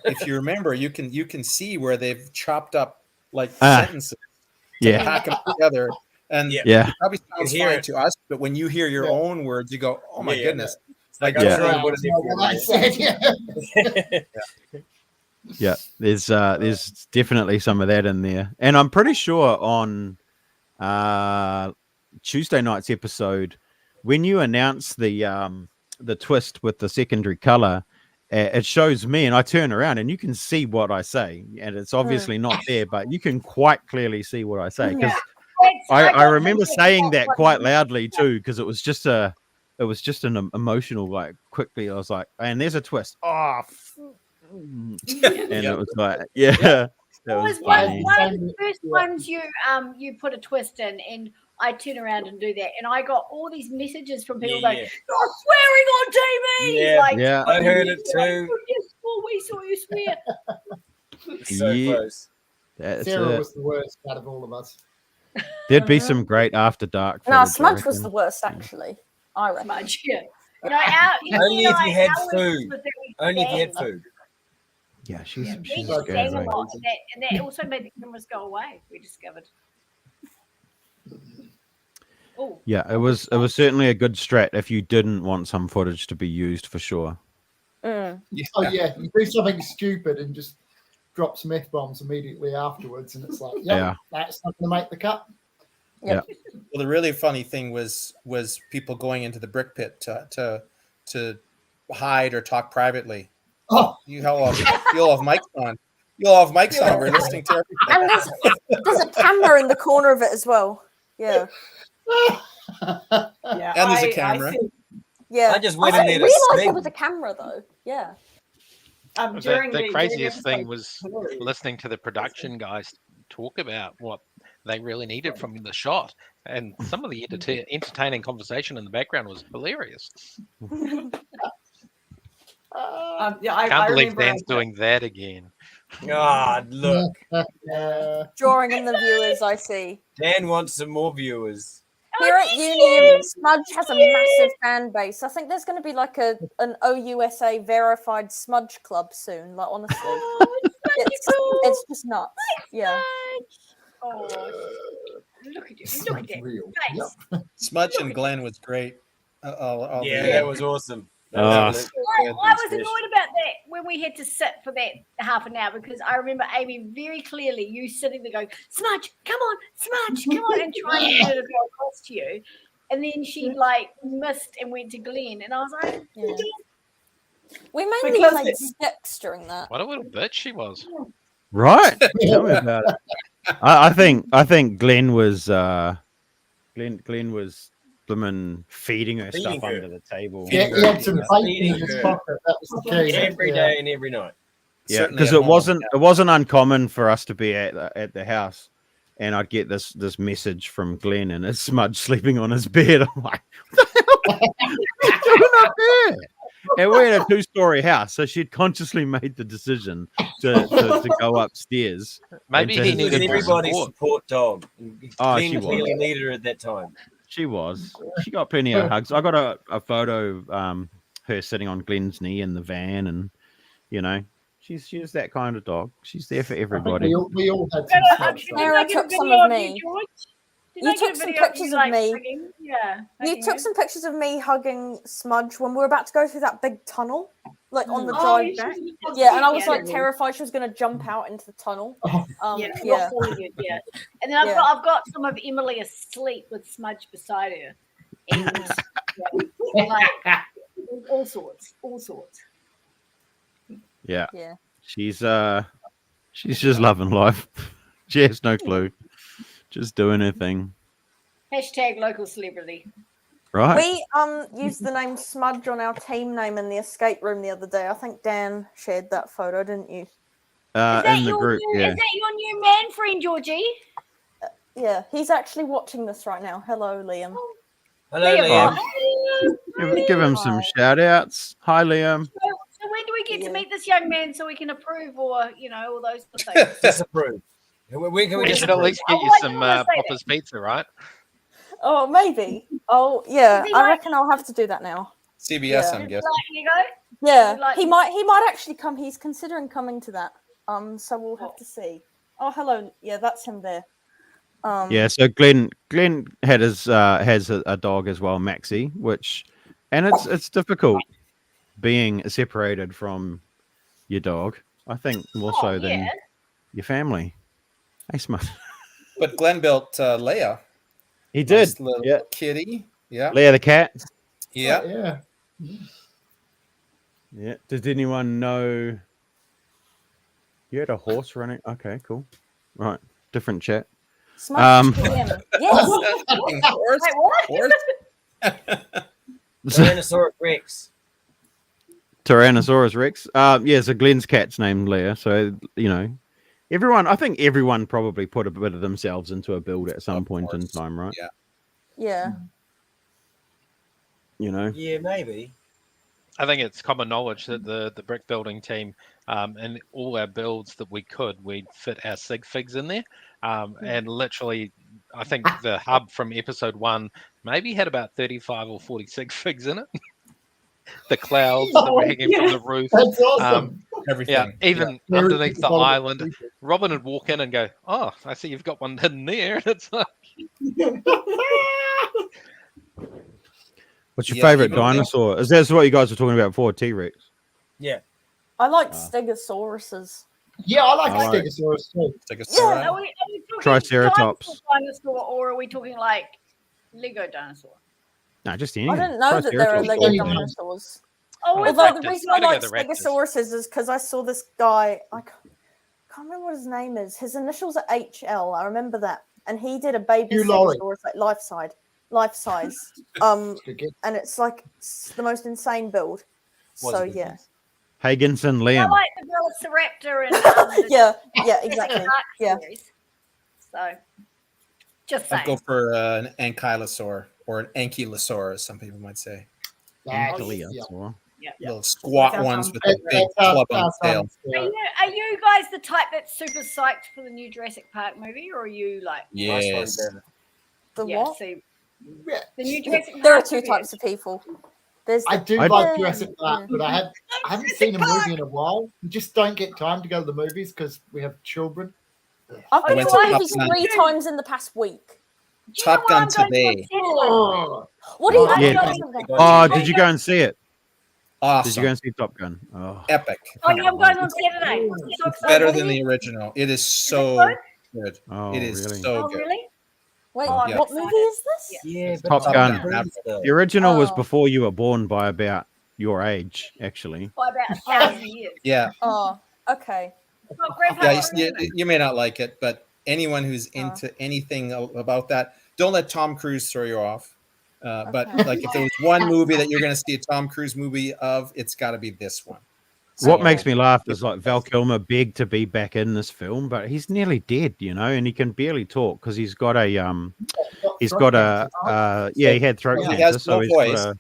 if you remember, you can see where they've chopped up sentences to pack them together. And it probably sounds fine to us, but when you hear your own words, you go, "Oh my goodness!" Like yeah, there's definitely some of that in there, and I'm pretty sure on Tuesday night's episode, when you announce the twist with the secondary color, it shows me, and I turn around, and you can see what I say, and it's obviously not there, but you can quite clearly see what I say because I remember saying that quite loudly too, because it was just an emotional, like, quickly I was like, and there's a twist. Oh, and it was like, yeah. That was one funny. of the first ones you put a twist in, and I turn around and do that, and I got all these messages from people going, "You're swearing on TV!" Yeah, Like, yeah, I heard it too. We saw you swear. So close. That's Sarah it. was the worst out of all of us. There'd be some great after dark. No, footage, I Smudge was reckon. the worst, actually. I reckon. Smudge, yeah. You know, Only if you had food. Only if you had food. Yeah, she's We she's just sang a scary. lot, and that also made the cameras go away. We discovered. Oh, Yeah, it was certainly a good strat if you didn't want some footage to be used for sure. Oh yeah, you do something stupid and just drop some F-bombs immediately afterwards, and it's like, Yeah. that's not going to make the cut. Yeah. Well, the really funny thing was people going into the brick pit to hide or talk privately. Oh, you'll have mics on. You'll have mics on. We're listening to everything. And there's a camera in the corner of it as well. Yeah. Yeah, And there's a camera. Yeah. I just went in there to realized sneak. there was a camera though. Yeah. During The during craziest thing episode was 2, listening to the production guys talk about what they really needed from the shot, and some of the entertaining conversation in the background was hilarious. yeah, I Can't believe remember Dan's doing that again. God, look. Drawing in the viewers, I see. Dan wants some more viewers. Here at uni, Smudge has a massive fan base. I think there's going to be like an OUSA verified Smudge club soon. Like, honestly, it's just nuts. Yeah. Oh, look at you! Look at that real. face. Smudge and Glenn was great. Yeah, that was awesome. I was annoyed about that when we had to sit for that half an hour, because I remember Amy very clearly, you sitting there going, "Smudge, come on, Smudge, come on," and trying to get her to go across to you, and then she like missed and went to Glenn, and I was like, Yeah. We mainly Because played sticks during that. What a little bitch she was. Right? Tell me about it. I think Glenn was Glenn was blooming feeding her Feeding stuff her. under the table. Yeah, he had some bacon Feeding in his her. pocket. That was the key. Every day and every night. Yeah, Certainly because at it home. wasn't uncommon for us to be at the house, and I'd get this message from Glenn, and it's Smudge sleeping on his bed. I'm like, what the hell are you doing up there? And we're in a 2-story house, so she'd consciously made the decision to go upstairs. Maybe and he to- needed She was everybody's support. support dog. Oh, Glenn she was. clearly needed her at that time. She was. She got plenty of hugs. I got a photo of her sitting on Glenn's knee in the van, and she's that kind of dog. She's there for everybody. We all had Did some I Smudge. get Sarah a took some video of you, me. George? Did You I get took a some video pictures you, of me. hugging? Yeah. You hugging took her? some pictures of me hugging Smudge when we were about to go through that big tunnel, like on the Oh, drive you back. should- Yeah, and I was like yeah. terrified she was going to jump out into the tunnel. Oh. Yeah, Yeah. not falling in, yeah. And then I've got some of Emily asleep with Smudge beside her, and like all sorts. Yeah. Yeah. She's just loving life. She has no clue. Just doing her thing. Hashtag local celebrity. Right. We used the name Smudge on our team name in the escape room the other day. I think Dan shared that photo, didn't you? Is that In the your group, new, yeah. Is that your new man friend, Georgie? Yeah, he's actually watching this right now. Hello, Liam. Hello, Liam. Liam. Give him some shout outs. Hi, Liam. So when do we get to meet this young man so we can approve, or all those sort of things? Disapprove. When can we We should at disapprove? least get you I some didn't wanna say Popper's Pizza, right? Oh, maybe. Oh, yeah. Is he I like- reckon I'll have to do that now. CBS, Yeah. I'm Like, guessing. you go. Yeah, Like- he might actually come. He's considering coming to that. So we'll have to see. Oh, hello. Yeah, that's him there. Yeah, so Glenn has a dog as well, Maxie, and it's difficult being separated from your dog. I think more so than your family. Hey, Smart. But Glenn built Leia. He did. Nice little kitty. Yeah. Leia the cat. Yeah. Yeah. Yeah. Does anyone know? You had a horse running. Okay, cool. Right, different chat. Smudge PM. Yes. Wait, what? Tyrannosaurus Rex. Tyrannosaurus Rex. Yeah, so Glenn's cat's named Leia. So, you know, I think everyone probably put a bit of themselves into a build at some point in time, right? Yeah. Yeah. You know? Yeah, maybe. I think it's common knowledge that the brick building team and all our builds that we could, we'd fit our sig figs in there. And literally, I think the hub from episode 1 maybe had about 35 or 40 sig figs in it. The clouds that were hanging from the roof. That's awesome. Everything. Yeah, even Yeah. underneath the Very island. Robin would walk in and go, "Oh, I see you've got one hidden there." And it's like, What's your Yeah, favorite even- dinosaur? Is that what you guys were talking about before? T-Rex. Yeah. I like Stegosauruses. Yeah, I like I like- Stegosaurus too. Are we talking Triceratops. dinosaur, or are we talking like Lego dinosaur? No, just any. I didn't know that there are Triceratops. Lego Yeah. dinosaurs. Oh, Although Raptors. the reason I Gotta go like the Raptors. Stegosauruses is because I saw this guy. I can't remember what his name is. His initials are HL. I remember that, and he did a baby Hugh Laurie. Stegosaurus like life size. And it's like the most insane build. So yeah, Higginson I Liam. like the Velociraptor and yeah, Jurassic exactly. Park Yeah. series. So, just I'd go saying. for an ankylosaur or an ankylosaur, as some people might say. Ankylosaur. Little squat That ones sounds with a big club on the tail. Are you guys the type that's super psyched for the new Jurassic Park movie, or are you like? Yes. The Yeah, what? see, the new Jurassic There are Park two movie. types of people. There's I do I- like Jurassic Park, Yeah. but I haven't seen a movie in a while. We just don't get time to go to the movies because we have children. I've been went to to movies Top Gun. 3 times in the past week. Do you know Top what Gun I'm going to today. see? What are you Yeah. going to do? Oh, did you go and see it? Awesome. Did you go and see Top Gun? Oh, Epic. Oh, yeah, I'm going on Saturday. I'm so excited. Better What than are the you- original. It is it so good? good. oh It is really? so Oh, good. really? Wait, Oh, Yeah. what movie is this? Yeah, but Top it's Gun. Cruise, though. The original was Oh. before you were born by about your age, actually. By about 1,000 years. Yeah. Oh, okay. Oh, Grandpa, Yeah, what are you doing? you may not like it, but anyone who's into anything about that, don't let Tom Cruise throw you off. But Okay. like, if there was one movie that you're going to see a Tom Cruise movie of, it's got to be this one. What Okay. makes me laugh is like Val Kilmer begged to be back in this film, but he's nearly dead, you know, and he can barely talk because he's got a he had throat He cancer, has so no he's voice. got a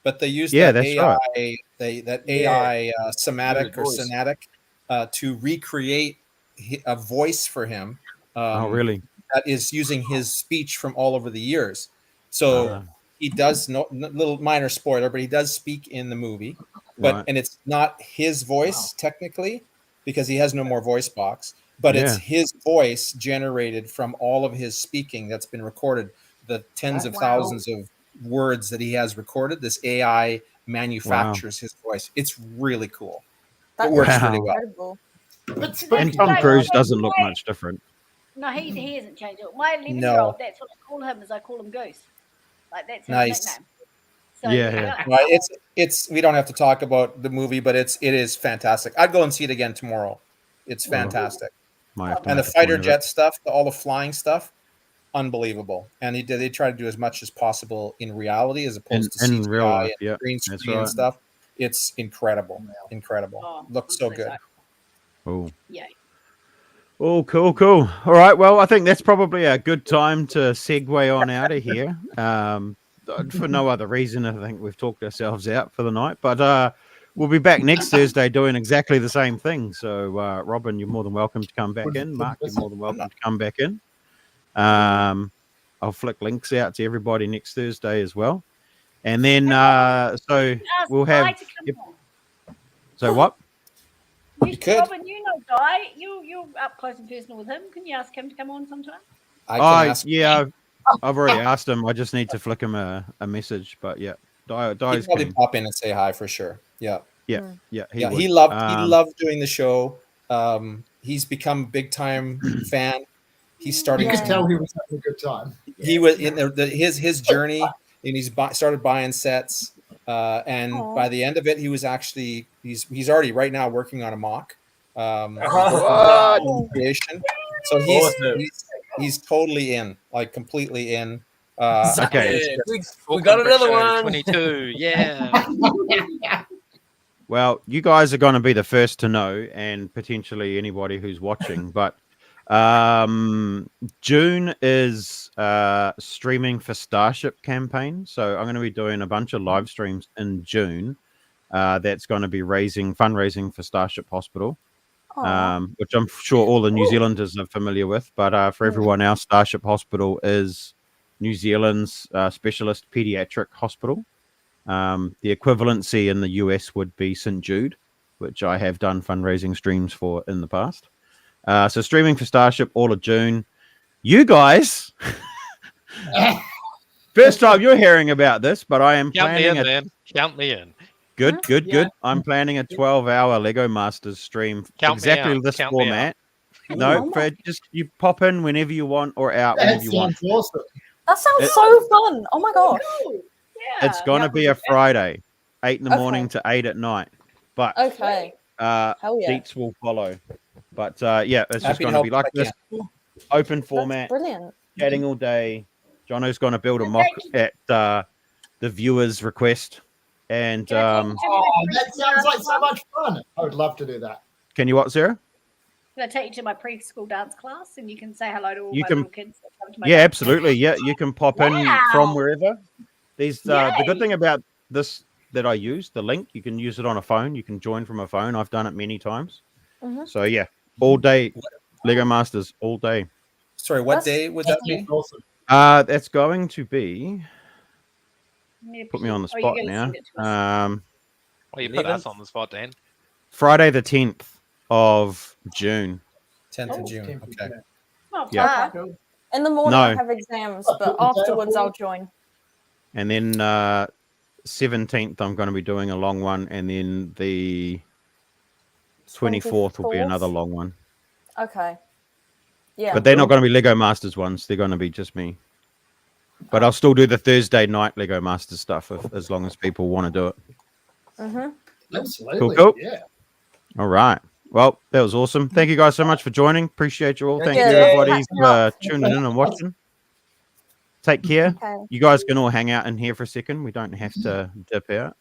But they used Yeah, that that's AI, right. that AI somatic or voice. sonatic to recreate a voice for him. oh really? That is using his speech from all over the years. So he does little minor spoiler, but he does speak in the movie. But Right. and it's not his voice technically because he has no more voice box. But it's Yeah. his voice generated from all of his speaking that's been recorded. The tens of Wow. thousands of words that he has recorded. This AI manufactures his voice. It's really cool. That It works is really well. incredible. And Tom Cruise doesn't look much different. No, he hasn't changed it. My 11-year-old, No. that's what I call him, is I call him Goose. Like, that's his Nice. nickname. So, Yeah. Right, it's we don't have to talk about the movie, but it is fantastic. I'd go and see it again tomorrow. It's fantastic. Might have to And the make a fighter point of it. jet stuff, all the flying stuff, unbelievable. And they try to do as much as possible in reality as opposed to In CGI real life, and yeah, green that's screen right. and stuff. It's incredible. Incredible. Oh, Looks so good. Oh. Yeah. Oh, cool. All right. Well, I think that's probably a good time to segue on out of here. For no other reason, I think we've talked ourselves out for the night. But we'll be back next Thursday doing exactly the same thing. So, Robin, you're more than welcome to come back in. Mark, you're more than welcome to come back in. I'll flick links out to everybody next Thursday as well. And then, so we'll have. Yep. So what? You could. Robin, you know Guy. You're up close and personal with him. Can you ask him to come on sometime? Yeah, I've already asked him. I just need to flick him a message. But yeah, He'd Di's probably keen. pop in and say hi for sure. Yeah. Yeah. He would. loved doing the show. He's become a big time fan. He started. You could tell he was having a good time. He was in his journey, and he's started buying sets. and Aw. by the end of it, he was actually he's already right now working on a mock. What? Creation. So Awesome. he's totally in, like completely in. Okay. We got another Show one. 22. Yeah. Well, you guys are going to be the first to know, and potentially anybody who's watching. But June is streaming for Starship campaign, so I'm going to be doing a bunch of live streams in June. That's going to be fundraising for Starship Hospital, which I'm sure all the New Zealanders are familiar with. But for everyone else, Starship Hospital is New Zealand's specialist pediatric hospital. The equivalency in the US would be St. Jude, which I have done fundraising streams for in the past. So streaming for Starship all of June. You guys, first time you're hearing about this, but I am Count me planning in, man. Count me in. Good. I'm planning a 12-hour Lego Masters stream, Count me exactly out. this Count me format. Oh No, my- Fred, just you pop in whenever you want or out That whenever you want. sounds awesome. That sounds It- so fun. Oh my gosh. Yeah. It's gonna be a Friday, 8 in the morning to 8 at night. But Okay. Hell yeah. deets will follow. But yeah, it's just Happy to going to be help like if I this, open That's format, brilliant. chatting all day. Jono's going to build a mock at the viewers' request, and Oh, that sounds like so much fun. I would love to do that. can you what, Sarah? Can I take you to my preschool dance class and you can say hello to all You my can- little kids that come to my Yeah, dance? absolutely. Yeah, you can pop in from wherever. These the good Yay. thing about this that I use, the link, you can use it on a phone. You can join from a phone. I've done it many times. Mhm. So yeah, all day Lego Masters, all day. Sorry, what That's day would that be? Awesome. That's going to be. You need to Put me on the oh, you're spot gonna now. send it to us. Well, you put us on the spot, Dan. Friday the 10th of June. 10th of June. Okay. Not Yeah. far. In the morning, No. I have exams, but afterwards, I'll join. And then 17th, I'm going to be doing a long one. And then the 24th will be another long one. Okay. Yeah. But they're not going to be Lego Masters ones. They're going to be just me. But I'll still do the Thursday night Lego Masters stuff as long as people want to do it. Mm-hmm. Absolutely. Cool. Yeah. All right. Well, that was awesome. Thank you guys so much for joining. Appreciate you all. Thank you, Yeah, everybody, yeah. for tuning in and watching. Take care. Okay. You guys can all hang out in here for a second. We don't have to dip out.